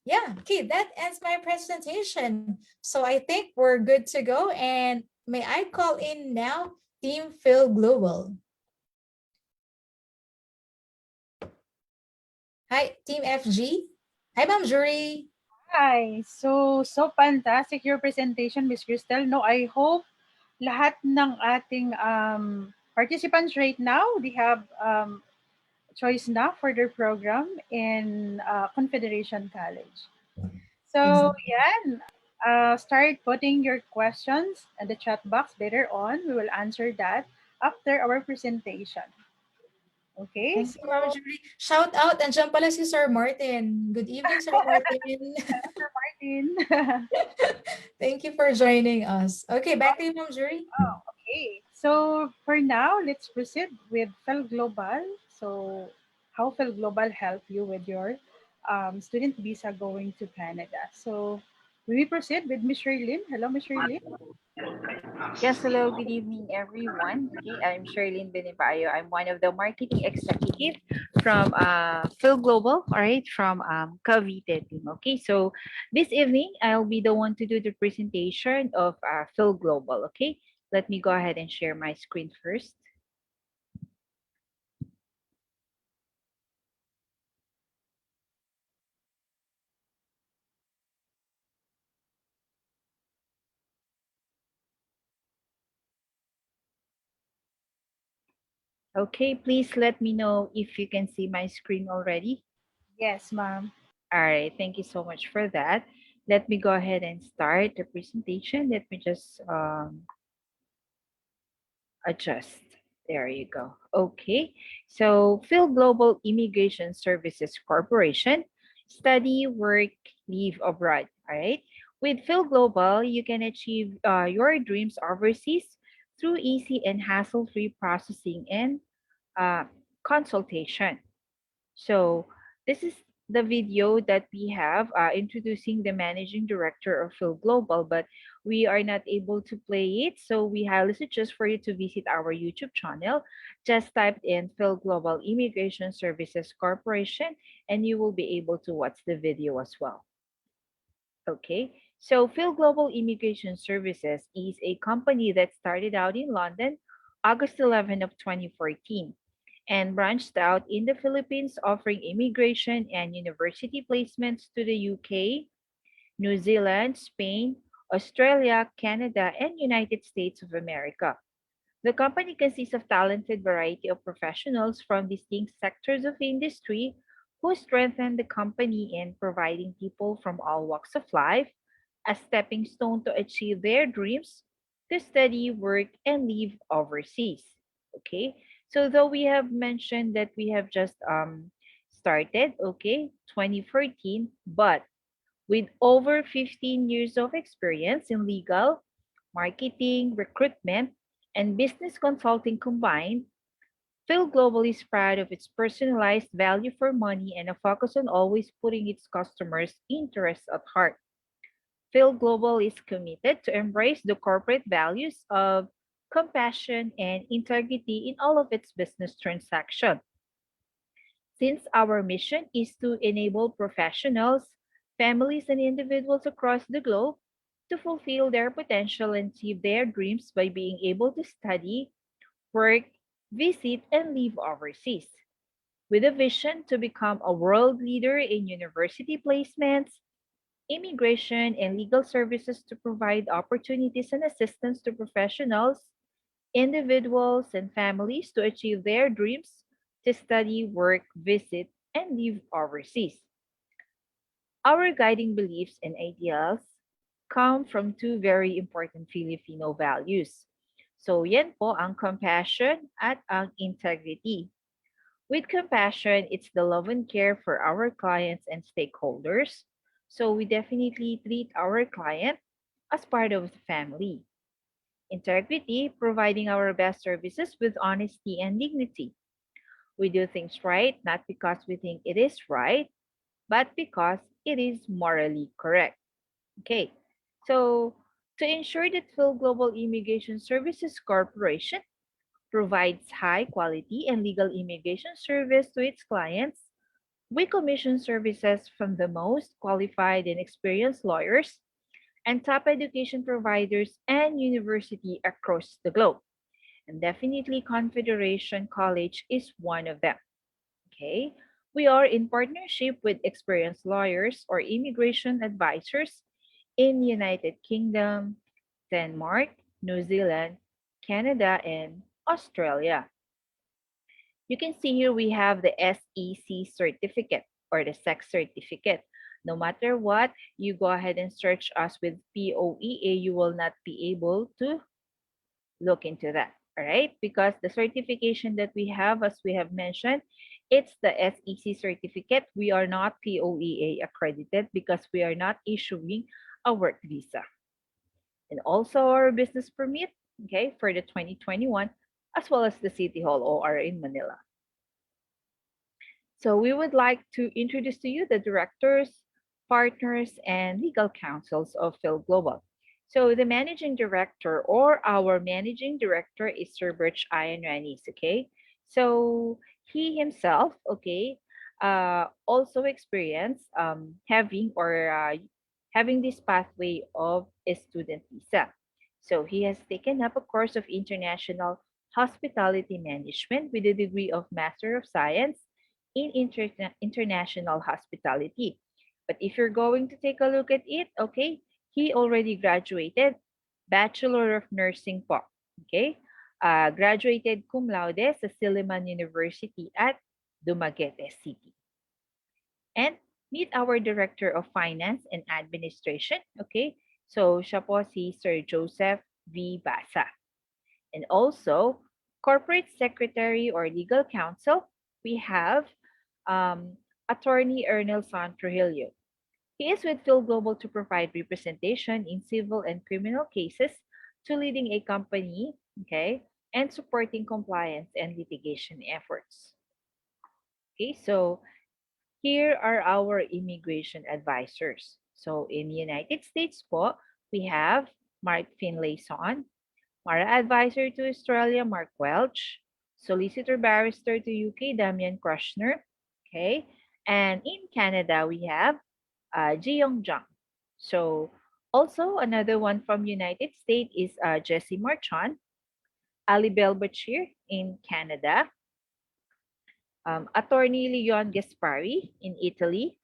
S6: yeah, okay, that ends my presentation. So I think we're good to go. And may I call in now Team Phil Global. Hi, Team FG. Hi, Ma'am Jury.
S5: Hi. So fantastic your presentation, Miss Cristel. No, I hope lahat ng ating participants right now, they have choice na for their program in Confederation College. So, yan. Start putting your questions in the chat box later on. We will answer that after our presentation. Okay,
S6: Thank
S5: so
S6: you, Ma'am Jury. Shout out, andyan pala si Sir Martin. Good evening, Sir Martin.
S5: Sir Martin.
S6: Thank you for joining us. Okay, back to you, Ma'am Jury.
S5: Okay, so for now, let's proceed with Fel Global. So, how Fel Global help you with your student visa going to Canada? So, we proceed with Miss Sherlyn. Hello, Miss Sherlyn.
S8: Yes, hello, good evening, everyone. Okay, I'm Sherlyn Benibayo. I'm one of the marketing executive from Phil Global, all right, from Cavite team. Okay, so this evening, I'll be the one to do the presentation of Phil Global. Okay, let me go ahead and share my screen first. Okay, please let me know if you can see my screen already.
S5: Yes, ma'am.
S8: All right, thank you so much for that. Let me go ahead and start the presentation. Let me just adjust. There you go. Okay, so Phil Global Immigration Services Corporation, study, work, live abroad. All right, with Phil Global, you can achieve your dreams overseas through easy and hassle-free processing and uh, consultation. So this is the video that we have introducing the managing director of Phil Global, but we are not able to play it. So we highly suggest for you to visit our YouTube channel. Just type in Phil Global Immigration Services Corporation, and you will be able to watch the video as well. Okay, so Phil Global Immigration Services is a company that started out in London, August 11 of 2014. and branched out in the Philippines, offering immigration and university placements to the UK, New Zealand, Spain, Australia, Canada, and United States of America. The company consists of talented variety of professionals from distinct sectors of industry who strengthen the company in providing people from all walks of life a stepping stone to achieve their dreams to study, work, and live overseas. Okay, so though we have mentioned that we have just started, okay, 2014, but with over 15 years of experience in legal, marketing, recruitment, and business consulting combined, Phil Global is proud of its personalized value for money and a focus on always putting its customers' interests at heart. Phil Global is committed to embrace the corporate values of compassion and integrity in all of its business transactions. Since our mission is to enable professionals, families, and individuals across the globe to fulfill their potential and achieve their dreams by being able to study, work, visit, and live overseas. With a vision to become a world leader in university placements, immigration, and legal services to provide opportunities and assistance to professionals, individuals, and families to achieve their dreams to study, work, visit, and live overseas. Our guiding beliefs and ideals come from two very important Filipino values. So yan po ang compassion at ang integrity. With compassion, it's the love and care for our clients and stakeholders. So we definitely treat our client as part of the family. Integrity, providing our best services with honesty and dignity. We do things right, not because we think it is right, but because it is morally correct. Okay, so to ensure that Phil Global Immigration Services Corporation provides high quality and legal immigration service to its clients, we commission services from the most qualified and experienced lawyers and top education providers and university across the globe. And definitely Confederation College is one of them. Okay? We are in partnership with experienced lawyers or immigration advisors in United Kingdom, Denmark, New Zealand, Canada, and Australia. You can see here we have the SEC certificate or the SEC certificate. No matter what, you go ahead and search us with POEA, you will not be able to look into that. All right, because the certification that we have, as we have mentioned, it's the SEC certificate. We are not POEA accredited because we are not issuing a work visa. And also our business permit, okay, for the 2021, as well as the City Hall OR in Manila. So we would like to introduce to you the directors, partners, and legal counsels of Phil Global. So the managing director or our managing director is Sir Birch Ian Ranis, okay? So he himself, okay, also experienced having this pathway of a student visa. So he has taken up a course of international hospitality management with a degree of Master of Science in international hospitality. But if you're going to take a look at it, okay, he already graduated Bachelor of Nursing po. Okay? Graduated cum laude sa Silliman University at Dumaguete City. And meet our Director of Finance and Administration. Okay? So, siya po si Sir Joseph V. Basa. And also, Corporate Secretary or Legal Counsel, we have Attorney Ernelson Trujillo. He is with Phil Global to provide representation in civil and criminal cases to leading a company, okay, and supporting compliance and litigation efforts. Okay, so here are our immigration advisors. So in the United States po, we have Mark Finlayson, Mara Advisor to Australia, Mark Welch, Solicitor Barrister to UK, Damian Krushner, okay, and in Canada, we have Jiyoung Jung. So also another one from United States is Jessie Marchand, Ali Bell Bashir in Canada, Attorney Leon Gaspari in Italy,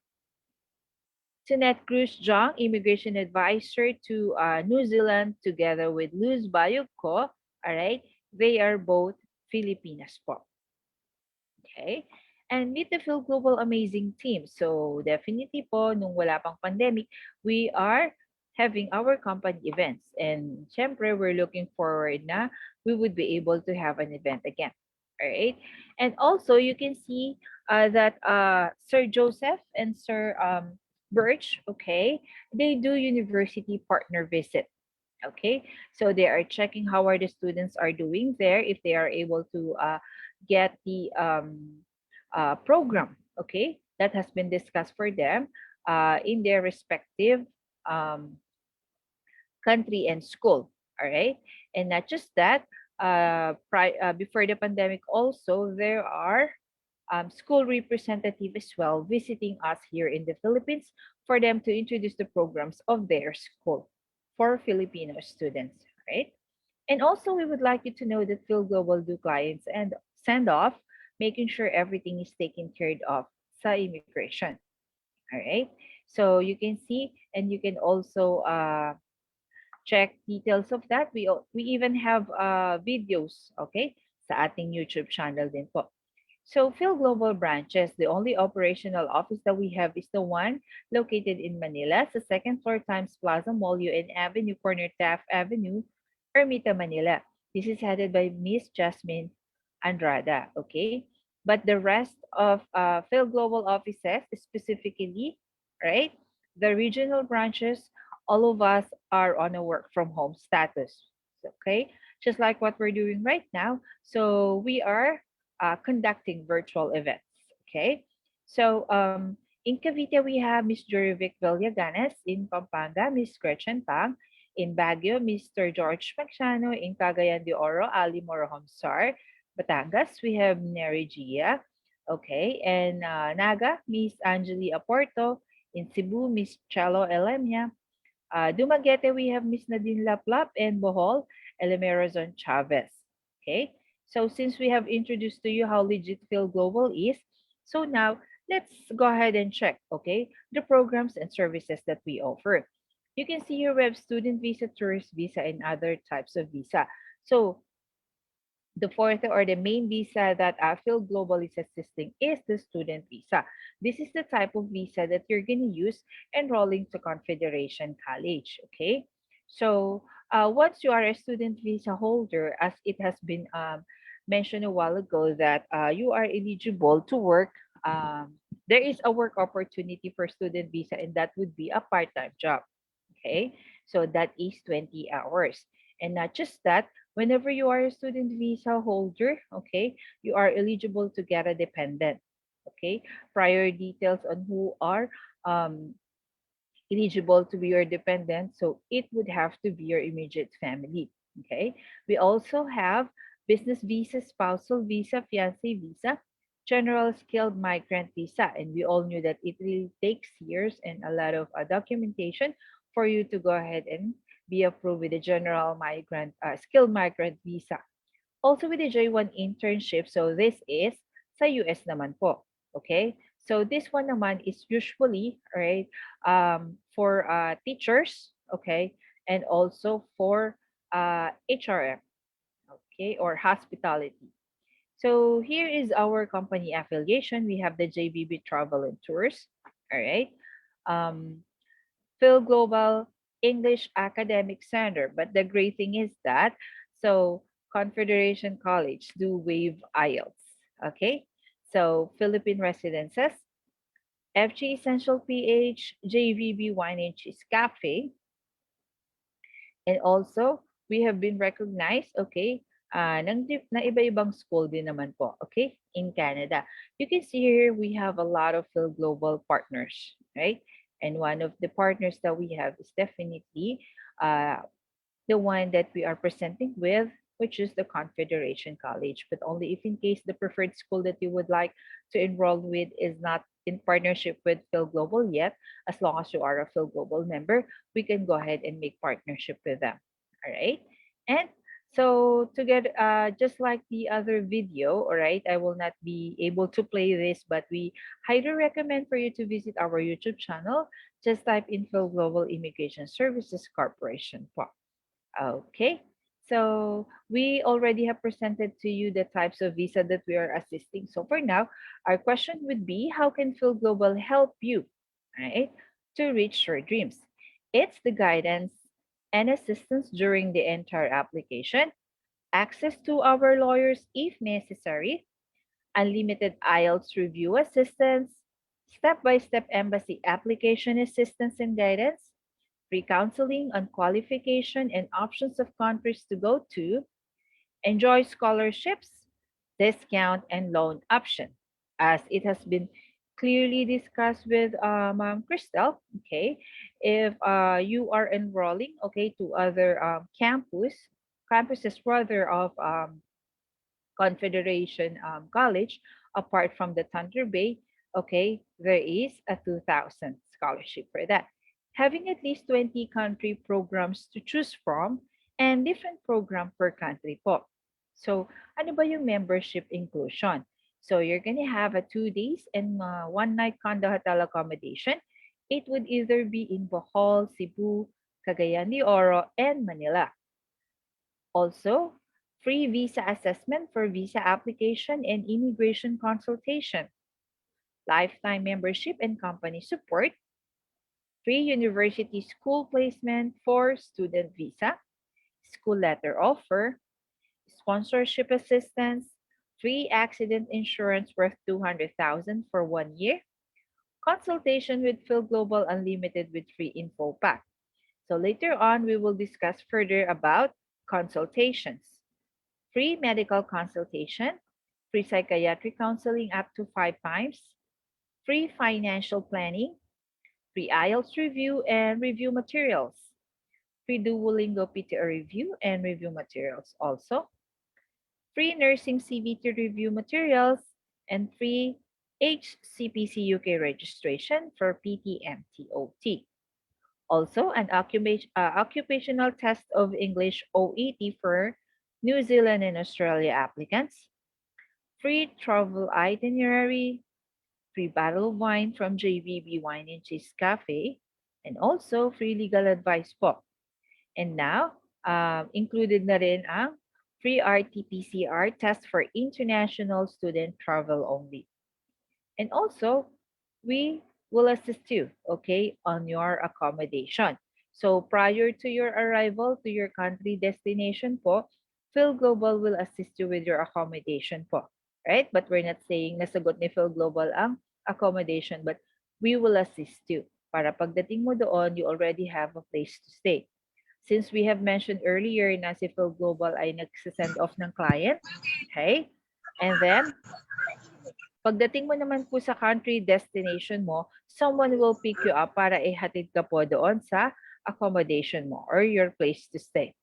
S8: Jeanette Cruz Jong, immigration advisor to New Zealand, together with Luz Bayuko. All right, they are both Filipinas po. Okay? And meet the Phil Global Amazing Team. So definitely po, nung wala pang pandemic, we are having our company events. And syempre, we're looking forward na we would be able to have an event again. All right. And also, you can see that Sir Joseph and Sir Birch, okay, they do university partner visit. Okay, so they are checking how are the students are doing there, if they are able to get the program, okay, that has been discussed for them in their respective um, country and school. All right, and not just that, before the pandemic also there are school representative as well visiting us here in the Philippines for them to introduce the programs of their school for Filipino students, right? And also, we would like you to know that Phil Global do clients and send off, making sure everything is taken care of sa immigration. All right. So you can see and you can also check details of that. We even have videos, okay, sa ating YouTube channel din po. So Phil Global branches, the only operational office that we have is the one located in Manila sa second floor Times Plaza Mall, UN Avenue, corner Taft Avenue, Ermita, Manila. This is headed by Miss Jasmine Andrada, okay? But the rest of Phil Global offices, specifically, right, the regional branches, all of us are on a work from home status, okay? Just like what we're doing right now. So we are conducting virtual events. Okay, so in Cavite we have Miss Jurivic Villaganes, in Pampanga Miss Gretchen Pang, in Baguio Mr. George Magsano, in Cagayan de Oro Ali Morahomsar, Batangas we have Neri Gia, okay, and Naga Miss Angeli Aporto, in Cebu Miss Chalo Elemia, Dumaguete, we have Miss Nadine Laplap, and Bohol, Elimerazon Chavez. Okay, so since we have introduced to you how legit Phil Global is, so now let's go ahead and check, okay, the programs and services that we offer. You can see here we have student visa, tourist visa, and other types of visa. So the fourth or the main visa that Phil Global is assisting is the student visa. This is the type of visa that you're going to use enrolling to Confederation College. Okay, so once you are a student visa holder, as it has been mentioned a while ago, that you are eligible to work. There is a work opportunity for student visa, and that would be a part-time job. Okay, so that is 20 hours. And not just that, whenever you are a student visa holder, okay, you are eligible to get a dependent. Okay, prior details on who are um, eligible to be your dependent. So it would have to be your immediate family. Okay. We also have business visa, spousal visa, fiancé visa, general skilled migrant visa. And we all knew that it really takes years and a lot of documentation for you to go ahead and be approved with the general migrant, skilled migrant visa. Also with the J1 internship, so this is sa US naman po. Okay? So this one naman is usually, right, for teachers, okay, and also for HRM, okay, or hospitality. So here is our company affiliation. We have the JBB Travel and Tours, all right. Um, Phil Global English Academic Center. But the great thing is that, so Confederation College do waive IELTS. Okay, so Philippine Residences, FG Essential PH, JVB Wine Cheese Cafe, and also we have been recognized, okay, na iba-ibang school din naman po, okay, in Canada. You can see here we have a lot of Phil Global partners, right? And one of the partners that we have is definitely the one that we are presenting with, which is the Confederation College. But only if in case the preferred school that you would like to enroll with is not in partnership with Phil Global yet, as long as you are a Phil Global member, we can go ahead and make partnership with them. All right. And So to get just like the other video, all right, I will not be able to play this, but we highly recommend for you to visit our YouTube channel. Just type in Phil Global Immigration Services Corporation po. Okay. So we already have presented to you the types of visa that we are assisting. So for now, our question would be, how can Phil Global help you, right, to reach your dreams? It's the guidance and assistance during the entire application, access to our lawyers if necessary, unlimited IELTS review assistance, step-by-step embassy application assistance and guidance, free counseling on qualification and options of countries to go to, enjoy scholarships, discount, and loan option. As it has been clearly discussed with Ma'am Crystal, okay, if you are enrolling, okay, to other campuses rather of Confederation College, apart from the Thunder Bay, okay, there is a 2,000 scholarship for that. Having at least 20 country programs to choose from and different program per country po. So, ano ba yung membership inclusion? So, you're gonna have a 2 days and 1 night condo hotel accommodation. It would either be in Bohol, Cebu, Cagayan de Oro, and Manila. Also, free visa assessment for visa application and immigration consultation, lifetime membership and company support, free university school placement for student visa, school letter offer, sponsorship assistance, free accident insurance worth 200,000 for 1 year, consultation with Phil Global Unlimited with free info pack. So later on, we will discuss further about consultations. Free medical consultation, free psychiatric counseling up to 5 times, free financial planning, free IELTS review and review materials, free Duolingo PTO review and review materials also, free nursing CVT review materials, and free HCPC UK registration for PTMTOT. Also, an occupational test of English OET for New Zealand and Australia applicants, free travel itinerary, free bottle of wine from JVB Wine and Cheese Cafe, and also free legal advice po. And now, included na rin ang free RT-PCR test for international student travel only. And also, we will assist you, okay, on your accommodation. So prior to your arrival to your country destination po, Phil Global will assist you with your accommodation po. Right? But we're not saying nasagot ni Phil Global ang accommodation, but we will assist you. Para pagdating mo doon, you already have a place to stay. Since we have mentioned earlier na si Phil Global ay nagsisend off ng client, okay? And then, pagdating mo naman po sa country destination mo, someone will pick you up para ihatid ka po doon sa accommodation mo or your place to stay.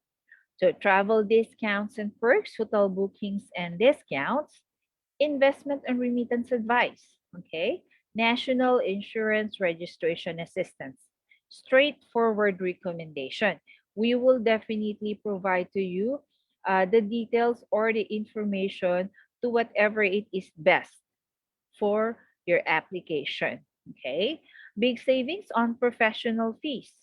S8: So travel discounts and perks, hotel bookings and discounts, investment and remittance advice, okay? National insurance registration assistance, straightforward recommendation. We will definitely provide to you the details or the information to whatever it is best for your application. Okay? Big savings on professional fees.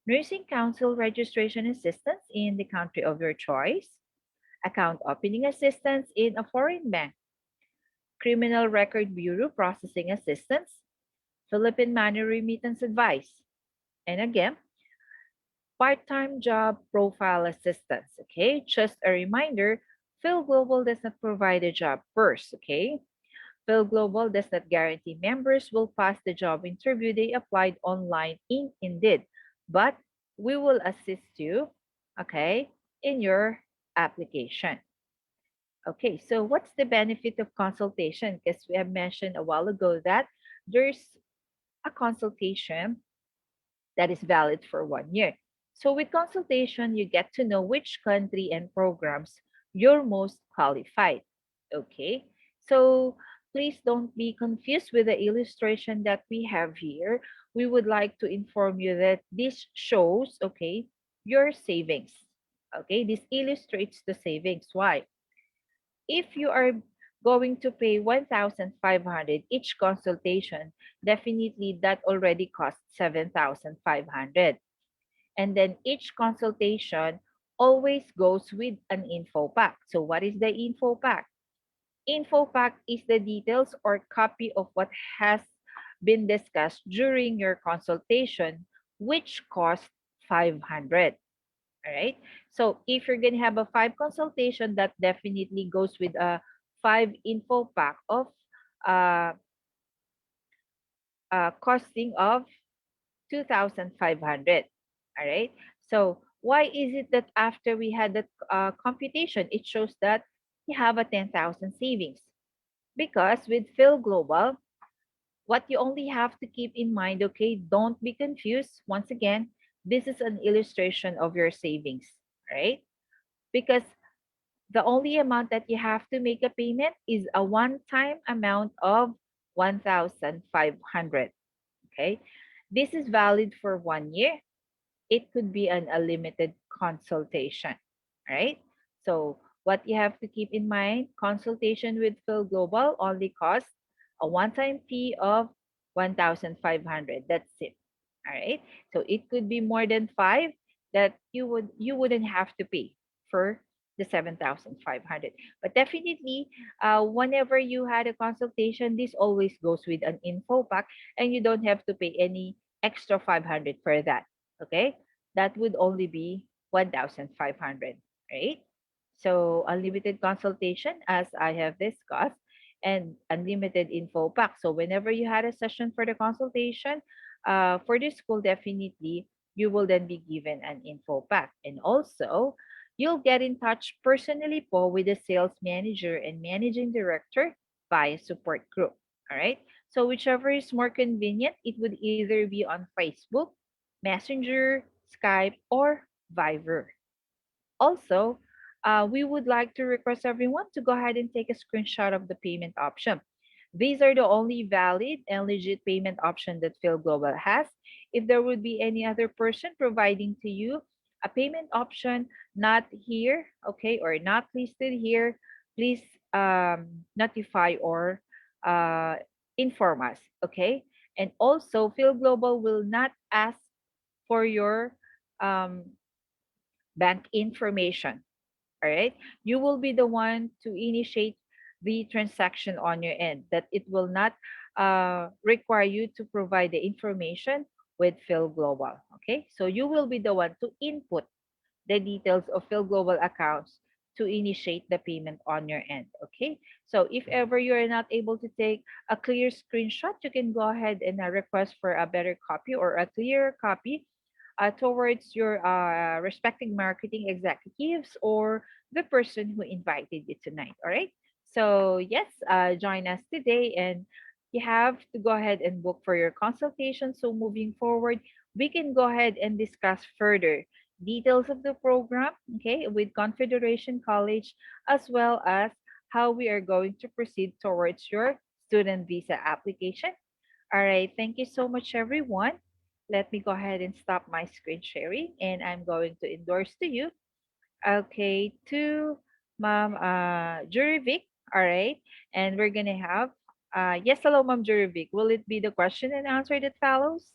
S8: Nursing Council registration assistance in the country of your choice. Account opening assistance in a foreign bank. Criminal Record Bureau processing assistance. Philippine money remittance advice. And again, part-time job profile assistance. Okay? Just a reminder, Phil Global does not provide a job first. Okay? Phil Global does not guarantee members will pass the job interview they applied online in Indeed, but we will assist you, okay, in your application. Okay, so what's the benefit of consultation? Because we have mentioned a while ago that there's a consultation that is valid for 1 year. So with consultation, you get to know which country and programs you're most qualified. Okay, so please don't be confused with the illustration that we have here. We would like to inform you that this shows, okay, your savings. Okay, this illustrates the savings. Why? If you are going to pay 1,500 each consultation, definitely that already costs 7,500. And then each consultation always goes with an info pack. So what is the info pack? Info pack is the details or copy of what has been discussed during your consultation, which cost 500. All right. So if you're going to have a 5 consultation, that definitely goes with a 5 info pack of uh, costing of 2,500. All right. So why is it that after we had that computation, it shows that you have a 10,000 savings? Because with Phil Global, what you only have to keep in mind, okay, don't be confused. Once again, this is an illustration of your savings, right? Because the only amount that you have to make a payment is a one-time amount of 1,500. Okay. This is valid for 1 year. It could be an unlimited consultation. Right? So what you have to keep in mind, consultation with Phil Global only costs a one-time fee of 1,500. That's it. All right. So it could be more than five that you wouldn't have to pay for the 7,500. But definitely, whenever you had a consultation, this always goes with an info pack, and you don't have to pay any extra 500 for that. Okay, that would only be 1,500, right? So unlimited consultation, as I have discussed, and unlimited info pack. So whenever you had a session for the consultation, for this school, definitely you will then be given an info pack. And also, you'll get in touch personally po with the sales manager and managing director via support group. All right. So whichever is more convenient, it would either be on Facebook, Messenger, Skype, or Viber. Also, we would like to request everyone to go ahead and take a screenshot of the payment option. These are the only valid and legit payment option that Phil Global has. If there would be any other person providing to you a payment option not here, okay, or not listed here, please notify or uh, inform us, okay? And also, Phil Global will not ask for your um, bank information. All right. You will be the one to initiate the transaction on your end, that it will not require you to provide the information with Phil Global. Okay. So you will be the one to input the details of Phil Global accounts to initiate the payment on your end. Okay. So if ever you are not able to take a clear screenshot, you can go ahead and request for a better copy or a clearer copy towards your respective marketing executives or the person who invited you tonight. All right. So, yes, join us today, and you have to go ahead and book for your consultation. So, moving forward, we can go ahead and discuss further details of the program, okay, with Confederation College, as well as how we are going to proceed towards your student visa application. All right. Thank you so much, everyone. Let me go ahead and stop my screen sharing, and I'm going to endorse to you. Okay, to Ma'am Jurivic. All right. And we're going to have, yes, hello, Ma'am Jurivic. Will it be the question and answer that follows?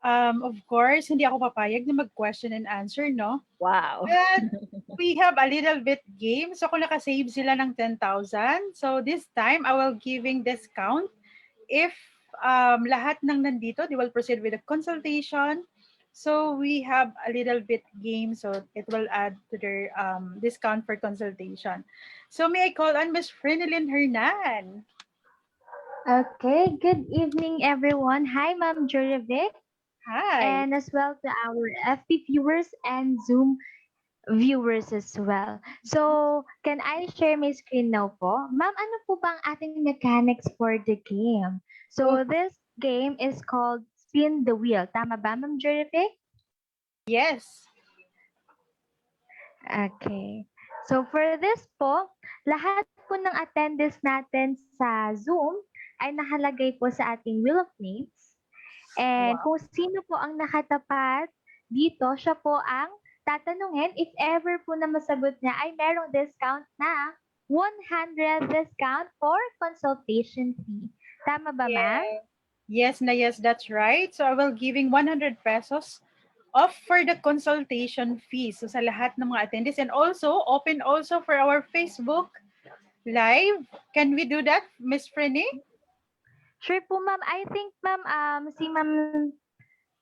S5: Of course, hindi ako papayag na mag-question and answer, no?
S8: Wow.
S5: But we have a little bit game. So kung nakasave sila ng 10,000, so this time I will giving discount if lahat ng nandito, they will proceed with a consultation. So we have a little bit game, so it will add to their discount for consultation. So may I call on Miss Frenilyn Hernan?
S3: Okay, good evening, everyone. Hi, Ma'am Jurivic,
S5: Hi.
S3: and as well to our FB viewers and Zoom viewers as well. So, can I share my screen now po? Ma'am, ano po bang ating mechanics for the game?
S5: Oh,
S3: So, this game is called Spin the Wheel. Tama ba, Ma'am Jurivic?
S5: yes.
S3: Okay. So, for this po, lahat po ng attendance natin sa Zoom ay nakalagay po sa ating Wheel of Names. And
S5: Wow.
S3: kung sino po ang nakatapat dito, siya po ang tatanungin, if ever po na masagot niya, ay merong discount na 100 discount for consultation fee. Tama ba, ma'am?
S5: Yes, that's right. So I will giving 100 pesos off for the consultation fees. So sa lahat ng mga attendees, and also open also for our Facebook Live. Can we do that, Miss Freni?
S3: Sure po, ma'am. I think, ma'am,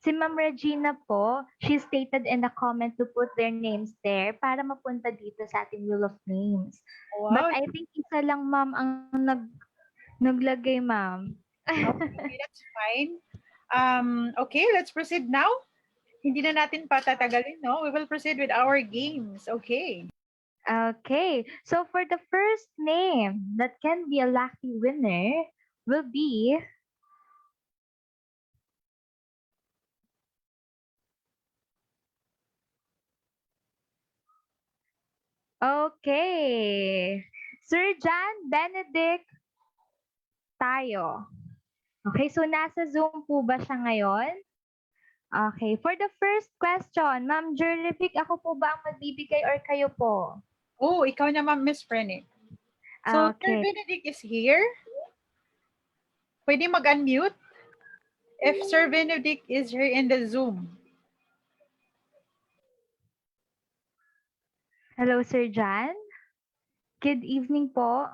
S3: si Ma'am Regina po, she stated in the comment to put their names there para mapunta dito sa ating Wheel of Names. But
S5: Wow.
S3: I think isa lang, ma'am, ang naglagay, ma'am.
S5: Okay, that's fine. Okay, let's proceed now. Hindi na natin patatagalin, no? We will proceed with our games. Okay.
S3: Okay, so for the first name that can be a lucky winner will be okay, Sir John Benedict tayo. Okay, so nasa Zoom po ba siya ngayon? Okay, for the first question, Ma'am Jerific, ako po ba ang magbibigay or kayo po?
S5: Oh, ikaw naman, Miss Freni. So, Sir
S3: Okay.
S5: Benedict is here. Pwede mag-unmute if Sir Benedict is here in the Zoom.
S3: Hello, Sir John. Good evening po.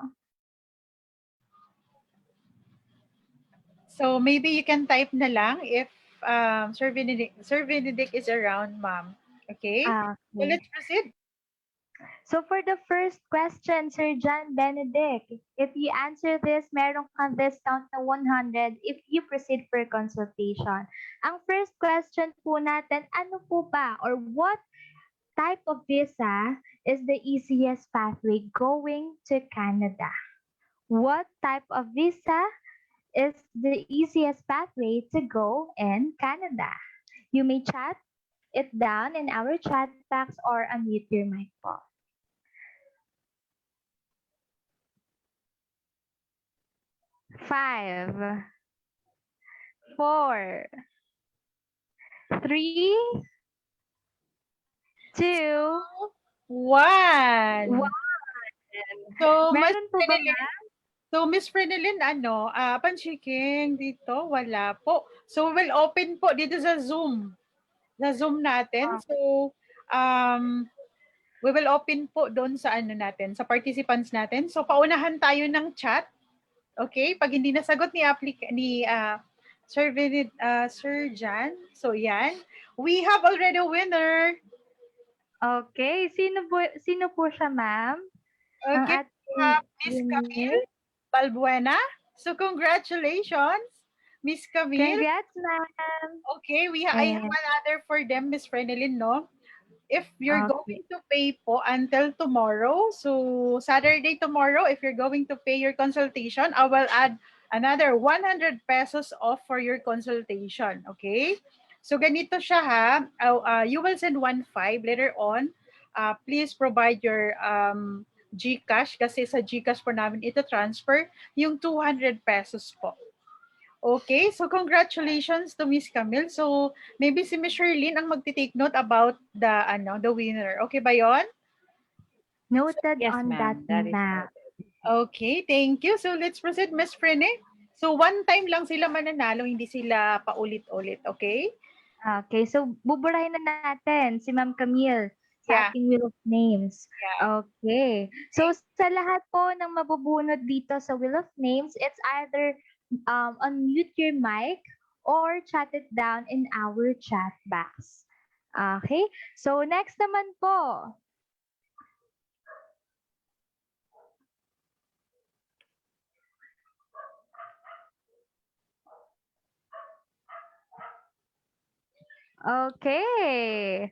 S5: So, maybe you can type na lang if Sir Benedict is around, ma'am. Okay? So,
S3: Okay.
S5: let's proceed.
S3: So for the first question, Sir John Benedict, if you answer this, meron kang discount na 100 if you proceed for consultation. Ang first question po natin, ano po ba or what type of visa is the easiest pathway going to Canada? What type of visa is the easiest pathway to go in Canada? You may chat it down in our chat box or unmute your mic po. 5, 4, 3, 2,
S5: 1. So,
S3: Meron po ba,
S5: Miss Frenelyn, panchecking dito, wala po. So, we'll open po dito sa Zoom. Sa Zoom natin. So, we will open po doon sa natin, sa participants natin. So, paunahan tayo ng chat. Okay? Pag hindi nasagot ni Sir Jan. So, yan. We have already a winner.
S3: Okay. Sino po siya, ma'am?
S5: Okay. Miss Camille Balbuena. So, congratulations, Miss Camille.
S3: Congrats, ma'am.
S5: Okay, I have another for them, Miss Frenelyn, no? If you're going to pay po until tomorrow, so Saturday tomorrow, if you're going to pay your consultation, I will add another 100 pesos off for your consultation, okay? So ganito siya ha, you will send 1.5 later on. Please provide your GCash kasi sa GCash po namin ito transfer yung 200 pesos po. Okay, so congratulations to Miss Camille. So maybe si Miss Sherlyn ang magti-take note about the winner. Okay ba 'yon?
S3: Noted on that, ma'am.
S5: Okay, thank you. So let's proceed, Miss Frene. So one time lang sila mananalo, hindi sila paulit-ulit, okay?
S3: Okay, so buburahin na natin si Ma'am Camille sa ating Wheel of Names. Okay. So sa lahat po ng mabubunod dito sa Wheel of Names, it's either unmute your mic or chat it down in our chat box. Okay? So next naman po. Okay.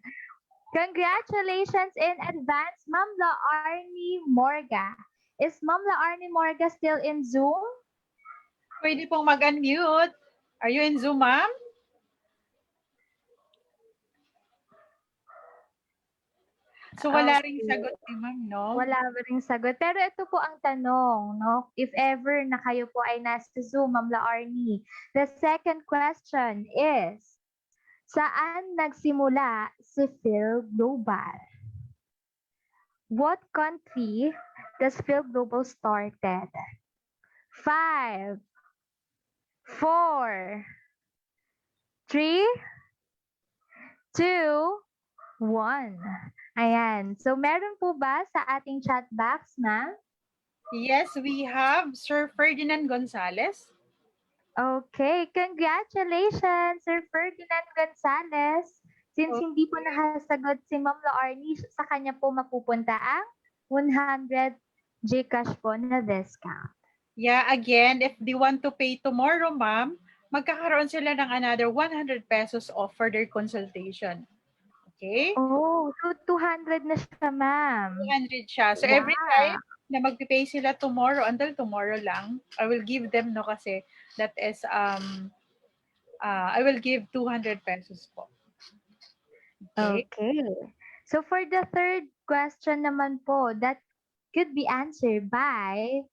S3: Congratulations in advance, Ma'am Laarni Morga. Is Ma'am Laarni Morga still in Zoom?
S5: Pwede pong mag-unmute. Are you in Zoom, ma'am? So wala ring sagot ni ma'am, no?
S3: Wala ring sagot. Pero ito po ang tanong, no? If ever na kayo po ay nasa Zoom, Ma'am Laarni. The second question is, Saan nagsimula si Phil Global? What country does Phil Global started? 5, 4, 3, 2, 1. Ayan. So, meron po ba sa ating chat box, ma'am?
S5: Yes, we have Sir Ferdinand Gonzalez.
S3: Okay. Congratulations, Sir Ferdinand Gonzalez. Since hindi po nakasagot si Ma'am Laarni, sa kanya po mapupunta ang 100 Gcash po na discount.
S5: Yeah, again, if they want to pay tomorrow, ma'am, magkakaroon sila ng another 100 pesos off for their consultation. Okay?
S3: Oh, so 200 na siya, ma'am.
S5: 200 siya. So every time na magpipay sila tomorrow, until tomorrow lang, I will give them, no, kasi that is, I will give 200 pesos po. Okay?
S3: Okay. So for the third question naman po, that could be answered by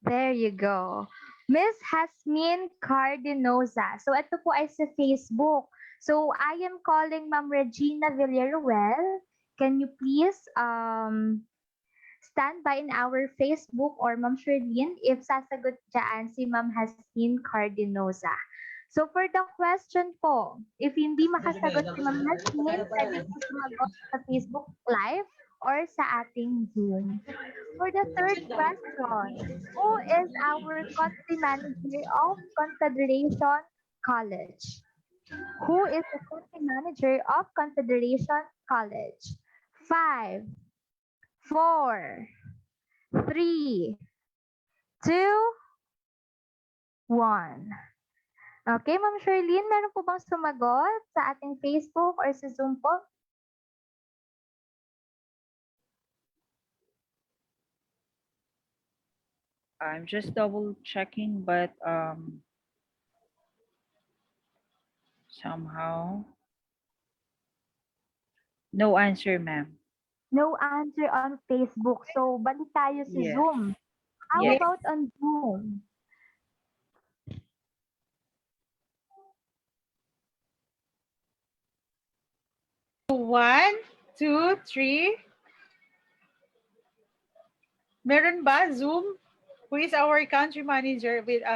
S3: there you go. Miss Hasmin Cardinosa. So ito po ay sa Facebook. So I am calling Ma'am Regina Villaruel. Can you please stand by in our Facebook or Ma'am Sherlyn if sasagot dyan si Ma'am Hasmin Cardinosa. So for the question po, if hindi makasagot si Ma'am Hasmin, pwede po sumagot sa Facebook Live or sa ating Zoom. For the third question, who is our country manager of Confederation College? Who is the country manager of Confederation College? 5, 4, 3, 2, 1. Okay, Ma'am Sherlyn, meron po bang sumagot sa ating Facebook or sa Zoom po?
S8: I'm just double checking, but somehow no answer, ma'am.
S3: No answer on Facebook. So, balik tayo sa
S8: Yes.
S3: Zoom. How
S8: Yes.
S3: about on Zoom?
S5: One, two, three. Meron ba Zoom? Who is our country manager with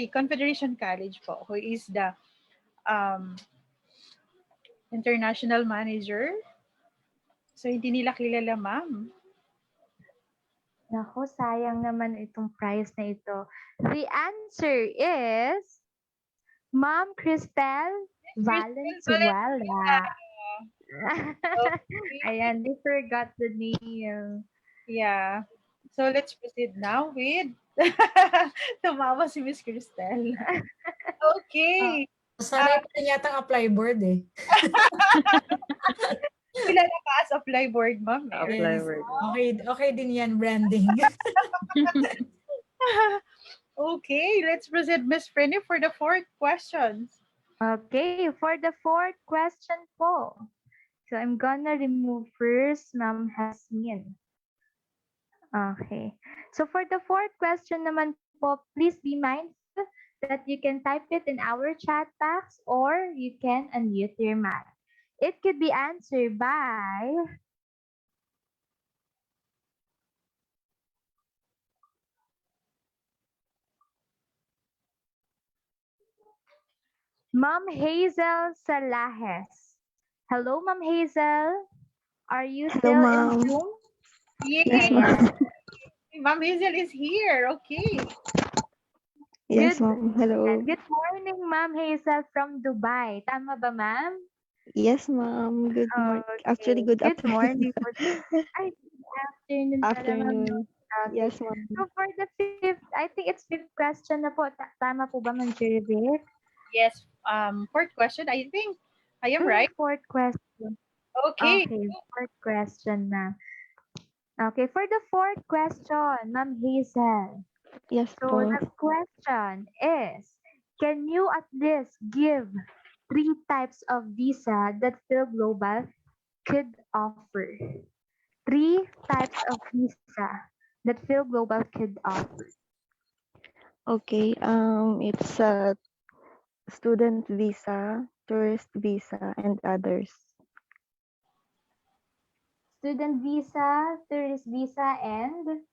S5: Confederation College po, who is the international manager. So hindi nila kilala, ma'am.
S3: Naku, sayang naman itong prize na ito. The answer is Ma'am Cristel Valenzuela. Ayan, they forgot the name.
S5: Yeah. So let's proceed now with tumawa si Miss Cristel. Okay.
S6: Sanay pa rin yata ang apply board eh.
S5: Kilala ka as apply board, ma'am.
S8: Apply word.
S6: Okay din yan, branding.
S5: Okay, let's proceed, Miss Frenny, for the fourth questions.
S3: Okay, for the fourth question po. So I'm gonna remove first Ma'am Hasmin. Okay. So for the fourth question naman po, please be mindful that you can type it in our chat box or you can unmute your mic. It could be answered by Ma'am Hazel Salahes. Hello, Ma'am Hazel. Are you still in Zoom?
S5: Yay!
S10: ma'am.
S5: Ma'am Hazel is here. Okay.
S10: Yes,
S3: Good-
S10: ma'am. Hello.
S3: Good morning, Ma'am Hazel from Dubai. Tama ba, ma'am?
S10: Yes, ma'am. Good morning.
S3: Okay.
S10: Actually, good
S3: Good
S10: afternoon.
S3: morning po. Ay, good afternoon pala, ma'am.
S10: Afternoon.
S3: Okay.
S10: Yes, ma'am.
S3: So for the fifth, I think it's fifth question na po. Tama po ba, Ma'am Jervic?
S5: Yes. Fourth question. I think I am right.
S3: Fourth question.
S5: Okay.
S3: Okay, fourth question na. Okay, for the fourth question, Ma'am Hazel.
S10: Yes
S3: So
S10: po.
S3: the question is, can you at least give 3 types of visa that Phil Global could offer? 3 types of visa that Phil Global could offer.
S10: Okay, it's a student visa, tourist visa, and others.
S3: Student visa, tourist visa, and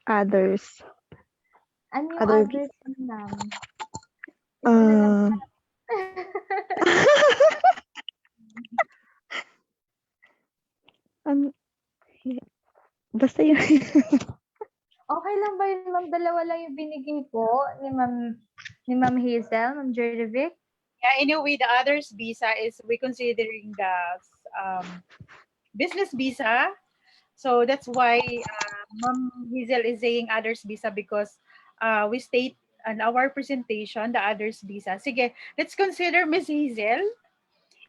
S10: Others.
S3: ano yung
S10: Other
S3: others,
S10: visa.
S3: ma'am? Hindi ko na lang.
S10: Um, basta yun.
S3: Okay lang ba yun, ma'am? Dalawa lang yung binigay po ni Ma'am Hazel, Ma'am Jervic.
S5: Yeah, anyway, the others visa is we considering the business visa. So that's why Ma'am Hazel is saying others visa because we state in our presentation the others visa. Sige, let's consider Miss Hazel.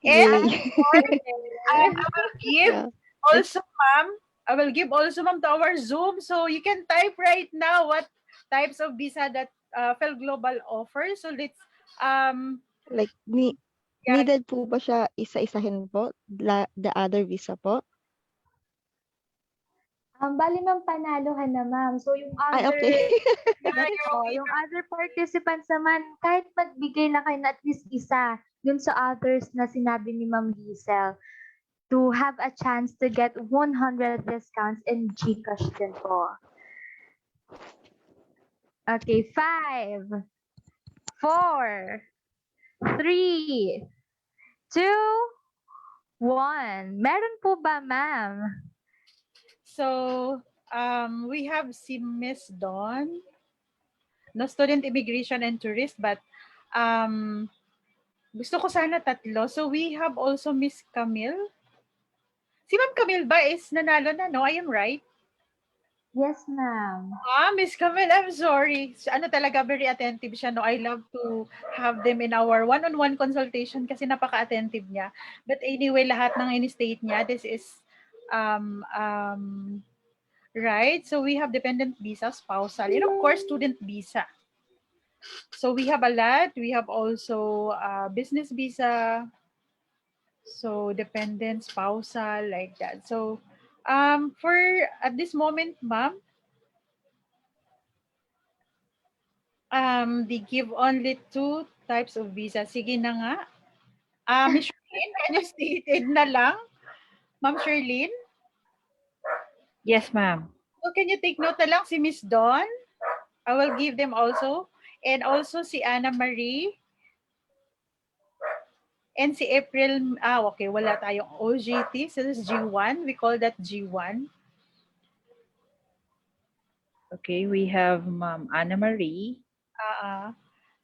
S5: And
S10: Yay.
S5: of course, I will give
S10: Yeah.
S5: also, ma'am, I will give also, ma'am, to our Zoom. So you can type right now what types of visa that Fel Global offers. So let's
S10: Like,
S5: yeah,
S10: needed po ba siya isa-isahin po? The other visa po?
S3: Bali, ma'am, panalo ka na, ma'am. So, yung
S10: Ay,
S3: other,
S10: okay.
S3: yung other participants naman, kahit magbigay na kayo na at least isa dun sa others na sinabi ni Ma'am Hazel to have a chance to get 100 discounts in GCash din po. Okay, 5, 4, 3, 2, 1. Meron po ba, ma'am?
S5: so we have si Miss Dawn, no student immigration and tourist, but gusto ko sana tatlo. So we have also Miss Camille. Si Ma'am Camille ba is nanalo na, no? I am right?
S3: Yes, ma'am.
S5: Miss Camille, I'm sorry. Ano talaga, very attentive siya. No? I love to have them in our one-on-one consultation kasi napaka-attentive niya. But anyway, lahat ng in-state niya, this is right. So we have dependent visa, spousal, and of course, student visa. So we have a lot. We have also business visa, so dependent, spousal, like that. So for at this moment, ma'am, they give only 2 types of visa. Sige na nga. Miss Sherlyn, can you state it na lang? Ma'am Sherlyn?
S8: Yes, ma'am.
S5: So can you take note na lang si Miss Dawn? I will give them also. And also si Anna Marie. And si April, okay, wala tayong OGT. So this is G1. We call that G1.
S8: Okay, we have Ma'am Anna Marie.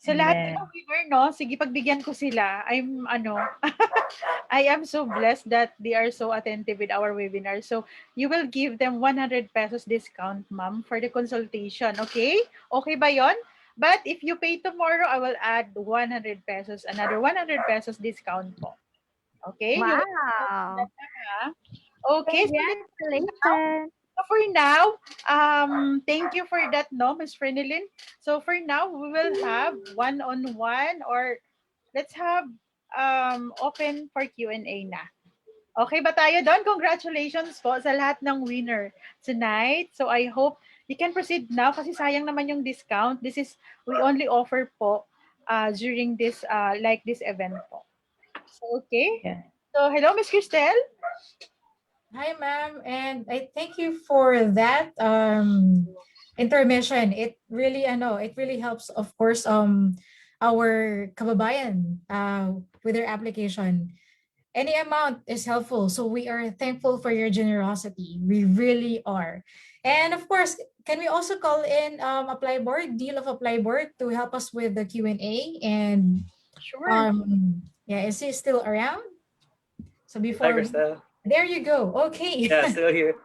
S5: So
S8: And
S5: lahat
S8: then-
S5: ng winner, no? Sige, pagbigyan ko sila. I am so blessed that they are so attentive with our webinar. So you will give them 100 pesos discount, ma'am, for the consultation. Okay? Okay ba yon? But if you pay tomorrow, I will add 100 pesos, another 100 pesos discount po. Okay? You will-
S3: Wow.
S5: Okay.
S3: Congratulations.
S5: So for now, thank you for that, no, Ms. Frenilyn. So for now, we will have one-on-one or let's have open for Q&A na. Okay ba tayo doon? Congratulations po sa lahat ng winner tonight. So I hope you can proceed now kasi sayang naman yung discount. This is, we only offer po during this, like this event po. So, okay.
S8: Yeah.
S5: So hello, Ms. Cristel.
S6: Hi, ma'am, and I thank you for that intermission. It really helps, of course, our kababayan with their application. Any amount is helpful, so we are thankful for your generosity. We really are. And of course, can we also call in Apply Board, Deal of Apply Board, to help us with the Q&A? And
S5: Sure.
S6: yeah, is he still around? So
S7: Hi,
S6: before
S7: Cristel.
S6: there you go. Okay.
S7: Yeah, still here.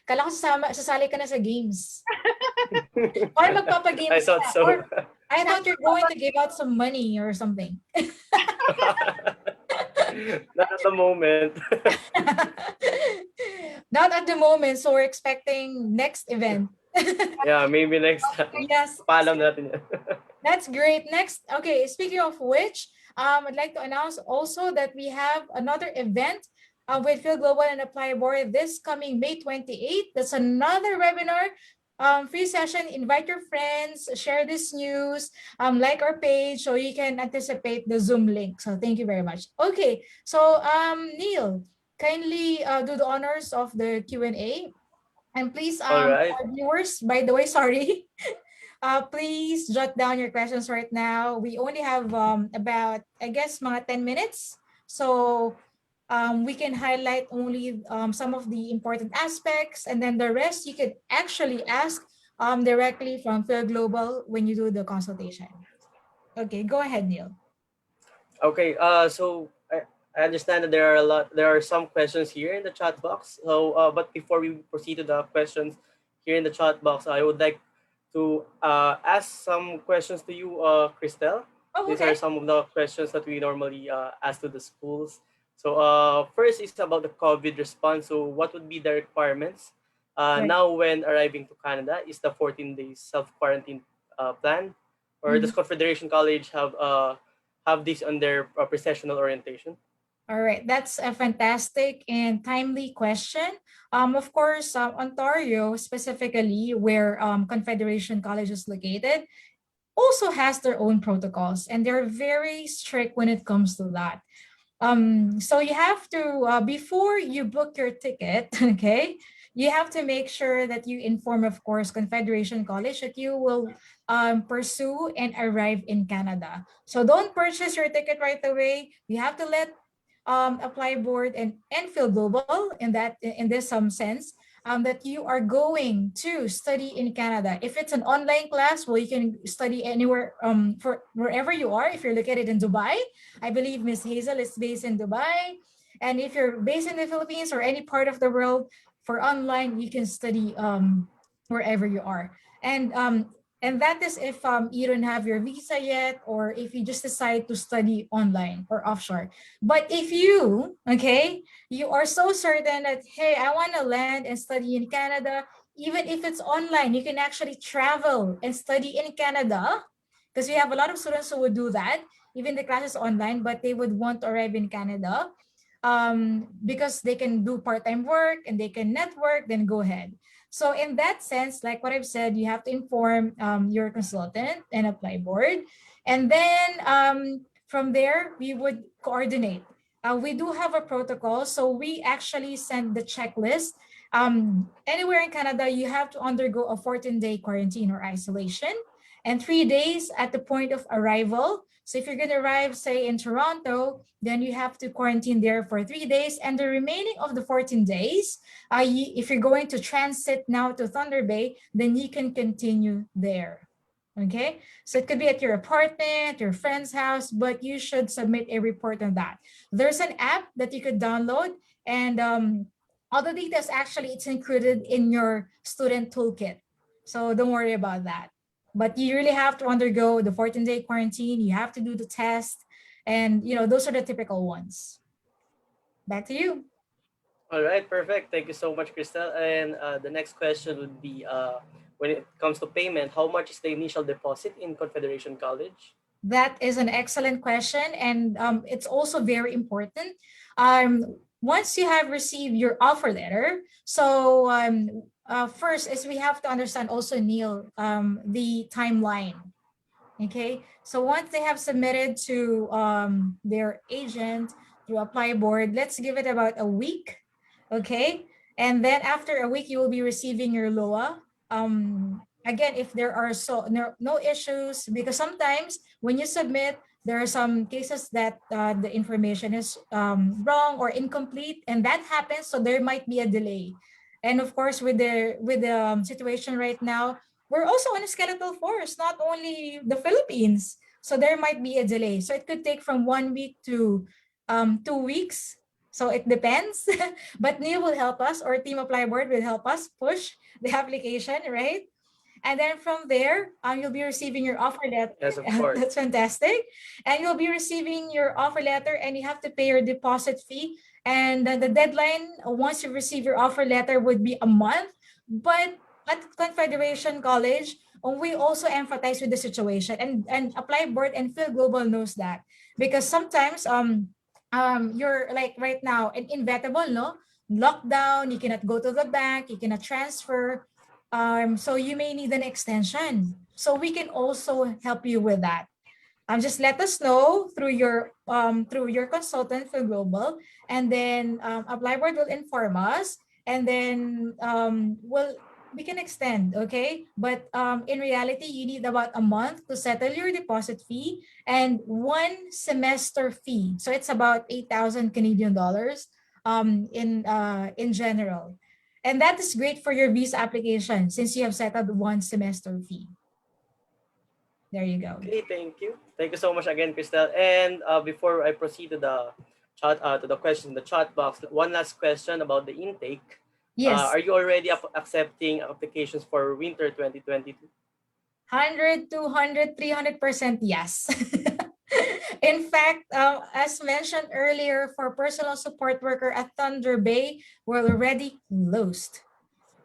S6: Kala ko sasali ka na sa games. Or magpapagames
S7: I thought
S6: ka.
S7: so.
S6: Or I thought you're going to give out some money or something.
S7: Not at the moment.
S6: Not at the moment. So we're expecting next event.
S7: Yeah, maybe next time.
S6: Yes.
S7: Paalam natin yan.
S6: That's great. Next, okay, speaking of which, I'd like to announce also that we have another event with Phil Global and Apply Board this coming May 28th. That's another webinar. Free session. Invite your friends, share this news, like our page so you can anticipate the Zoom link. So thank you very much. Okay, so Neil, kindly do the honors of the Q&A. And please,
S7: All right.
S6: our viewers, by the way, sorry, please jot down your questions right now. We only have about, I guess, mga 10 minutes. So we can highlight only some of the important aspects, and then the rest you could actually ask directly from Phil Global when you do the consultation. Okay, go ahead, Neil.
S7: Okay. So I understand that there are some questions here in the chat box. So, but before we proceed to the questions here in the chat box, I would like to ask some questions to you, Christelle.
S6: Oh,
S7: These
S6: okay.
S7: are some of the questions that we normally ask to the schools. So, first is about the COVID response. So, what would be the requirements
S6: Right.
S7: now when arriving to Canada? Is the 14 days self quarantine plan, or does Confederation College have this on their processional orientation?
S6: All right, that's a fantastic and timely question. Of course, Ontario, specifically where Confederation College is located, also has their own protocols, and they're very strict when it comes to that. So you have to, before you book your ticket, okay, you have to make sure that you inform, of course, Confederation College that you will pursue and arrive in Canada. So don't purchase your ticket right away. You have to let Apply Board and Feel Global in this some sense that you are going to study in Canada. If it's an online class, well, you can study anywhere for wherever you are. If you're located in Dubai, I believe Miss Hazel is based in Dubai. And if you're based in the Philippines or any part of the world, for online, you can study wherever you are. And that is if you don't have your visa yet, or if you just decide to study online or offshore. But if you, okay, you are so certain that, hey, I want to land and study in Canada, even if it's online, you can actually travel and study in Canada, because we have a lot of students who would do that, even the classes online, but they would want to arrive in Canada because they can do part-time work and they can network, then go ahead. So in that sense, like what I've said, you have to inform your consultant and Apply Board. And then from there, we would coordinate. We do have a protocol, so we actually send the checklist. Anywhere in Canada, you have to undergo a 14-day quarantine or isolation, and 3 days at the point of arrival. So if you're going to arrive, say, in Toronto, then you have to quarantine there for 3 days. And the remaining of the 14 days, if you're going to transit now to Thunder Bay, then you can continue there. Okay, so it could be at your apartment, your friend's house, but you should submit a report on that. There's an app that you could download, and all the details, actually, it's included in your student toolkit. So don't worry about that. But you really have to undergo the 14-day quarantine. You have to do the test, and those are the typical ones. Back to you.
S7: All right, perfect. Thank you so much, Crystal. And the next question would be, when it comes to payment, how much is the initial deposit in Confederation College?
S6: That is an excellent question, and it's also very important. Once you have received your offer letter, so first is we have to understand also, Neil, the timeline. Okay, so once they have submitted to their agent through Apply Board, let's give it about a week. Okay, and then after a week, you will be receiving your LOA. Again, if there are no issues, because sometimes when you submit, there are some cases that the information is wrong or incomplete, and that happens. So there might be a delay. And of course, with the situation right now, we're also on a skeletal force, not only the Philippines. So there might be a delay. So it could take from 1 week to 2 weeks. So it depends. But Neil will help us, or Team Apply Board will help us push the application, right? And then from there, you'll be receiving your offer letter.
S7: Yes, of course.
S6: That's fantastic. And you'll be receiving your offer letter, and you have to pay your deposit fee. And the deadline, once you receive your offer letter, would be a month. But at Confederation College, we also empathize with the situation, and Apply Board and Phil Global knows that, because sometimes you're like right now an inevitable, no? Lockdown, you cannot go to the bank, you cannot transfer. So you may need an extension. So we can also help you with that. Just let us know through your consultant for global, and then Apply Board will inform us, and then we can extend, okay? But in reality, you need about a month to settle your deposit fee and 1 semester fee. So it's about 8,000 Canadian dollars in general. And that is great for your visa application since you have settled 1 semester fee. There you go.
S7: Okay, thank you. Thank you so much again, Cristel. And before I proceed to the chat, to the question in the chat box, one last question about the intake.
S6: Yes.
S7: Are you already accepting applications for winter 2022?
S6: 100, 200, 300% yes. In fact, as mentioned earlier, for personal support worker at Thunder Bay, we're already closed.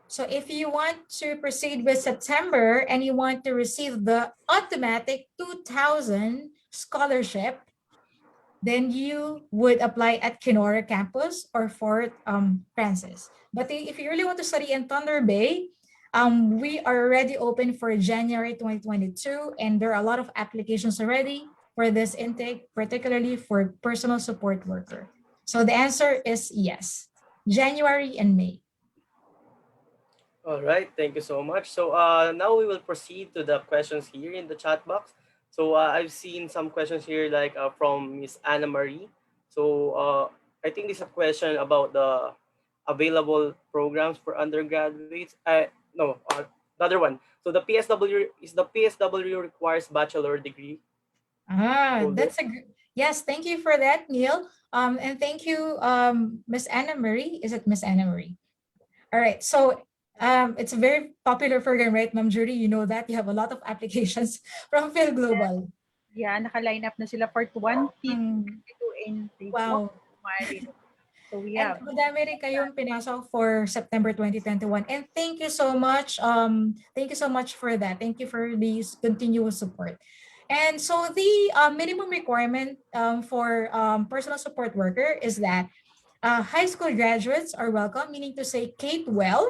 S6: So if you want to proceed with September and you want to receive the automatic 2,000 scholarship, then you would apply at Kenora campus or Fort Francis. But if you really want to study in Thunder Bay, we are already open for January 2022, and there are a lot of applications already for this intake, particularly for personal support worker. So the answer is yes, January and May.
S7: All right, thank you so much. So now we will proceed to the questions here in the chat box. So I've seen some questions here like from Miss Anna Marie. So I think this is a question about the available programs for undergraduates. No, another one. So the PSW requires bachelor degree?
S6: That's yes. Thank you for that, Neil. And thank you, Miss Anna Marie. Is it Miss Anna Marie? All right. So it's a very popular program, right, Ma'am Judy? You know that you have a lot of applications from Phil Global.
S5: Yeah, naka-line up na sila for 2022 and
S6: wow.
S5: So we have.
S6: And madami rin kayong pinasok for September 2021. And thank you so much. Thank you so much for that. Thank you for this continuous support. And so the minimum requirement for personal support worker is that high school graduates are welcome, meaning to say K-12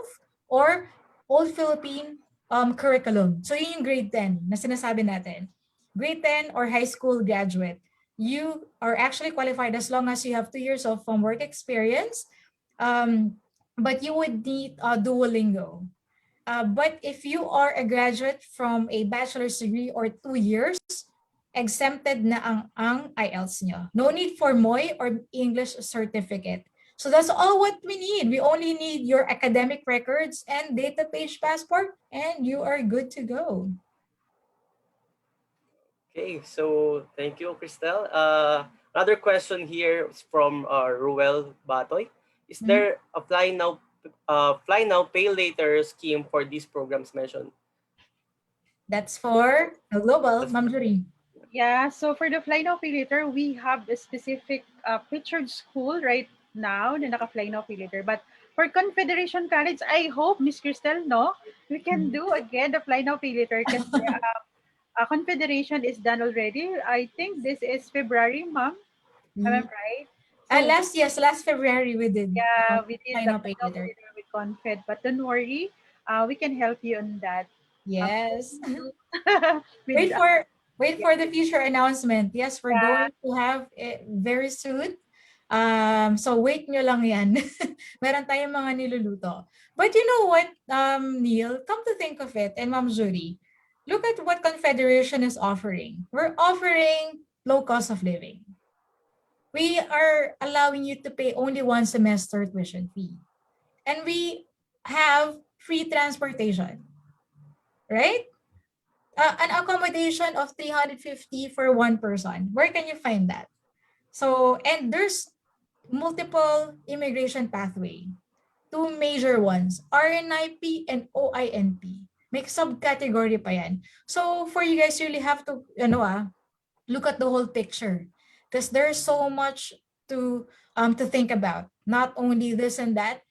S6: or Old Philippine curriculum. So yun yung grade 10 na sinasabi natin. Grade 10 or high school graduate. You are actually qualified as long as you have 2 years of work experience, but you would need Duolingo. But if you are a graduate from a bachelor's degree or 2 years, exempted na ang IELTS nyo. No need for MOI or English certificate. So that's all what we need. We only need your academic records and data page passport, and you are good to go.
S7: Okay, so thank you, Cristel. Another question here is from Ruel Batoy. Is there a fly now, pay later scheme for these programs mentioned?
S6: That's for the global, Ma'am Judy.
S5: Yeah, so for the fly now, pay later, we have a specific featured school right now na naka-fly now, pay later. But for Confederation College, I hope, Miss Cristel, no, we can do again the fly now, pay later kasi Confederation is done already. I think this is February, ma'am. Am I right?
S6: So, last February we did.
S5: Yeah, we did the
S6: pay later
S5: with Confed. But don't worry, we can help you on that.
S6: Yes. Wait for the future announcement. Yes, we're going to have it very soon. So wait nyo lang yan. Meron tayong mga niluluto. But you know what, Neil, come to think of it, and Ma'am Judy, look at what Confederation is offering. We're offering low cost of living. We are allowing you to pay only 1 semester tuition fee. And we have free transportation, right? An accommodation of 350 for one person. Where can you find that? So, and there's multiple immigration pathway. 2 major ones, RNIP and OINP. May subcategory pa yan. So for you guys, you really have to, look at the whole picture. Because there's so much to think about. Not only this and that.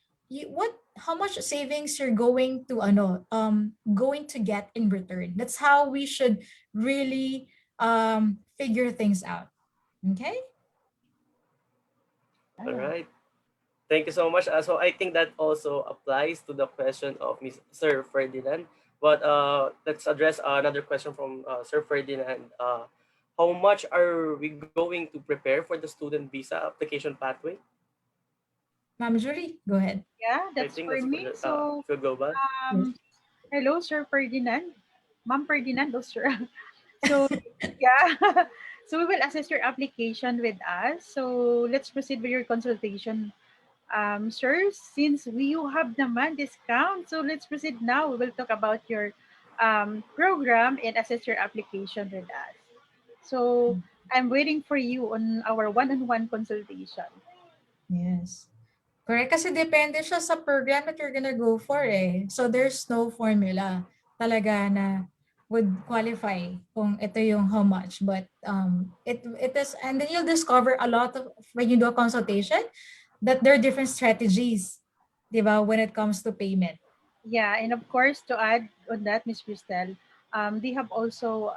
S6: How much savings you're going to get in return. That's how we should really figure things out. Okay?
S7: All right. Thank you so much. So I think that also applies to the question of Sir Ferdinand. But let's address another question from Sir Ferdinand. How much are we going to prepare for the student visa application pathway?
S6: Ma'am Julie, go ahead.
S5: Yeah,
S7: I
S5: that's
S7: think
S5: for
S7: that's for
S5: me.
S7: the
S5: So,
S7: Phil Global.
S6: Yes.
S5: hello, Sir Ferdinand. Ma'am Ferdinand, oh, sir. So, yeah. So, we will assess your application with us. So, let's proceed with your consultation. Sir, since you have naman discount, so let's proceed now. We will talk about your program and assess your application with us. So, I'm waiting for you on our one-on-one consultation.
S6: Yes. Correct. Kasi depende siya sa program that you're gonna go for eh. So there's no formula talaga na would qualify kung ito yung how much. But it is, and then you'll discover a lot of, when you do a consultation, that there are different strategies, di ba, when it comes to payment.
S5: Yeah, and of course, to add on that, Miss Cristel, they have also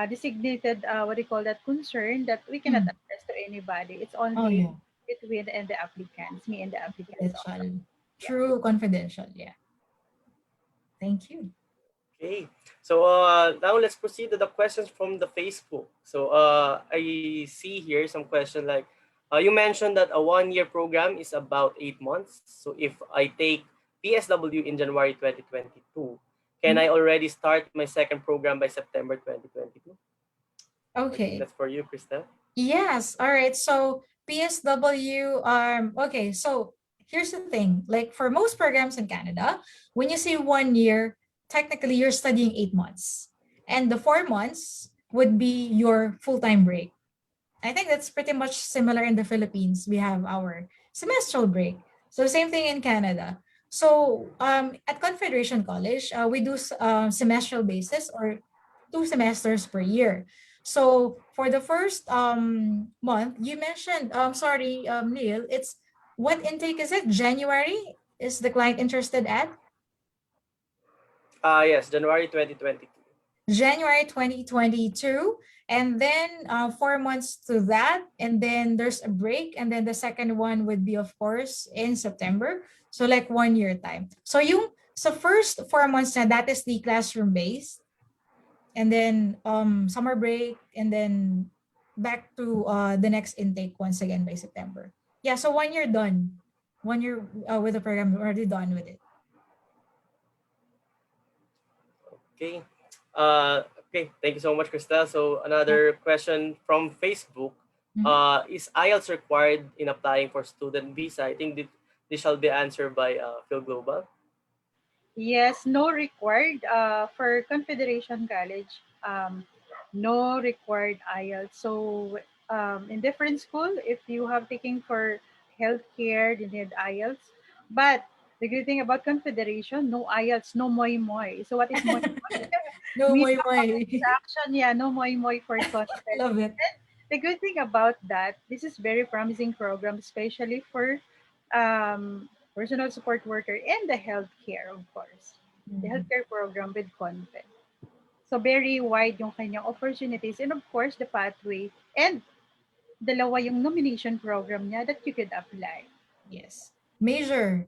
S5: designated what do you call that concern that we cannot
S6: Mm.
S5: address to anybody. It's
S6: Oh
S5: only
S6: yeah,
S5: between and the applicants, me and the applicants.
S6: confidential.
S5: Yeah.
S6: True confidential, yeah. Thank you.
S7: Okay. So now let's proceed to the questions from the Facebook. So I see here some question like you mentioned that a 1-year program is about 8 months. So if I take PSW in January 2022, can I already start my second program by September 2022? I think
S6: Okay.
S7: that's for you, Krista.
S6: Yes. All right. So PSW, okay. So here's the thing. Like for most programs in Canada, when you say 1 year, technically you're studying 8 months. And the 4 months would be your full-time break. I think that's pretty much similar in the Philippines. We have our semestral break. So same thing in Canada. So at Confederation College, we do semestral basis or 2 semesters per year. So for the first month, you mentioned, sorry, Neil, it's what intake is it? January? Is the client interested at?
S7: Yes, January 2022.
S6: January 2022, and then 4 months to that, and then there's a break, and then the second one would be of course in September, so like 1 year time. So yung so first 4 months na, that is the classroom based, and then summer break, and then back to the next intake once again by September. Yeah, so 1 year done. 1 year with the program, already done with it.
S7: Okay. Okay. Thank you so much, Krista. So another question from Facebook. Is IELTS required in applying for student visa? I think this shall be answered by Phil Global.
S5: Yes, no required for Confederation College. No required IELTS. So in different school, if you have taken for healthcare, you need IELTS. But the good thing about Confederation, no IELTS, no moi moi. So what is moi moi?
S6: No
S5: Means
S6: moi moi.
S5: action, yeah, no moi moi for content.
S6: Love it.
S5: The good thing about that, this is very promising program, especially for personal support worker and the healthcare, of course. The healthcare program with content. So very wide yung kanyang opportunities and of course the pathway and dalawa yung nomination program niya that you could apply.
S6: Yes. Major.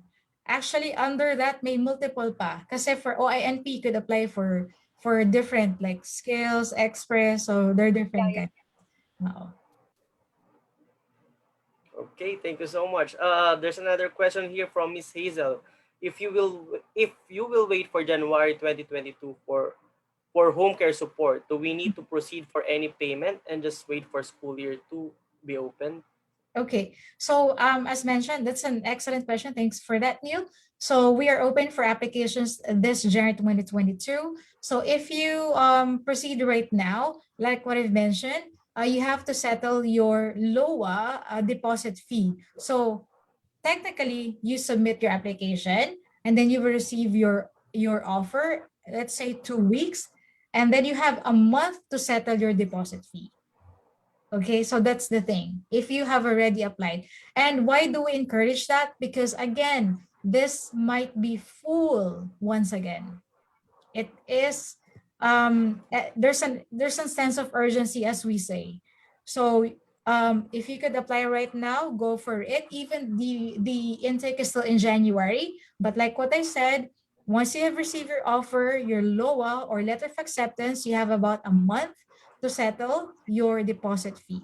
S6: Actually, under that, may multiple pa. Kasi for OINP, you could apply for different like skills, express, so they're different
S5: Yeah,
S6: kinds. Oo.
S7: Okay, thank you so much. There's another question here from Miss Hazel. If you will wait for January 2022 for home care support, do we need to proceed for any payment and just wait for school year to be open?
S6: Okay, so as mentioned, that's an excellent question. Thanks for that, Neil. So we are open for applications this January 2022. So if you proceed right now, like what I've mentioned, you have to settle your LOA deposit fee. So technically, you submit your application, and then you will receive your offer, let's say 2 weeks, and then you have a month to settle your deposit fee. Okay, so that's the thing. If you have already applied. And why do we encourage that? Because again, this might be full once again. It is there's a sense of urgency, as we say. So If you could apply right now, go for it. Even the intake is still in January. But like what I said, once you have received your offer, your LOA or letter of acceptance, you have about a month to settle your deposit fee.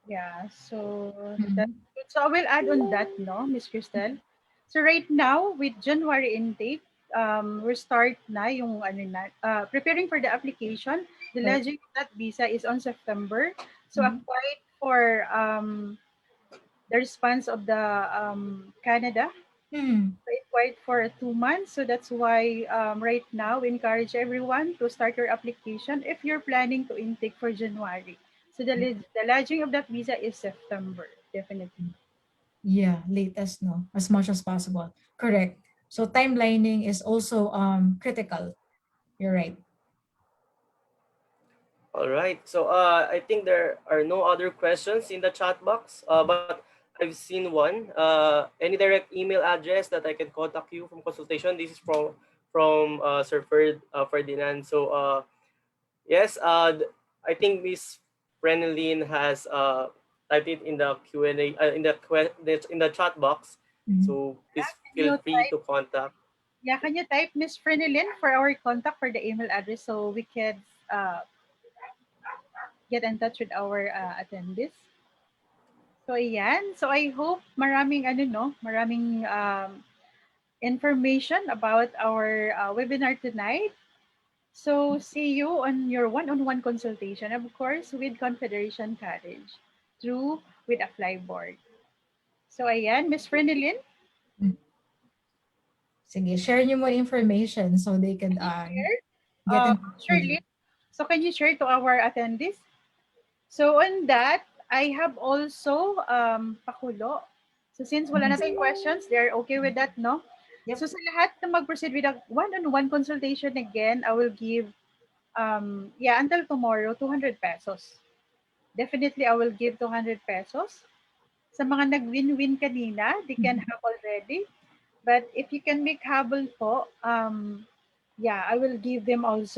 S5: Yeah, so that's
S6: Mhm.
S5: good. So I will add on that, no, Miss Cristel. So right now, with January intake, we start na yung ano na, preparing for the application. The
S6: Right.
S5: lodging of that visa is on September. So
S6: Mhm.
S5: applied for the response of the Canada.
S6: Mhm.
S5: So it wait for 2 months. So that's why right now we encourage everyone to start your application if you're planning to intake for January. So the lodging of that visa is September, definitely.
S6: Yeah, latest, no, as much as possible. Correct. So timelining is also critical. You're right.
S7: All right. So I think there are no other questions in the chat box. But I've seen one. Any direct email address that I can contact you from consultation? This is from Sir Ferdinand. So yes. I think Miss Frenelin has typed it in the Q&A in the chat box.
S6: Mhm.
S7: So
S5: Yeah,
S7: please feel free to contact.
S5: can you type Miss Frenelin for our contact for the email address so we can uh, get in touch with our attendees? So ayan. So I hope maraming ano no, maraming information about our webinar tonight. So see you on your one-on-one consultation, of course, with Confederation College through with a flyboard. So ayan, Miss Frenelin,
S6: Mm. Sige, share nyo more information so they could
S5: share.
S6: get in touch with you.
S5: Shirley, so can you share to our attendees? So on that, I have also pakulo. So since wala na
S6: Mhm.
S5: tayong questions, they're okay with that, no?
S6: Yep.
S5: So sa lahat na mag-proceed with a one-on-one consultation again, I will give, until tomorrow, 200 pesos. Definitely, I will give 200 pesos. Sa mga nag-win-win kanina, they can have already. But if you can make habol po, I will give them also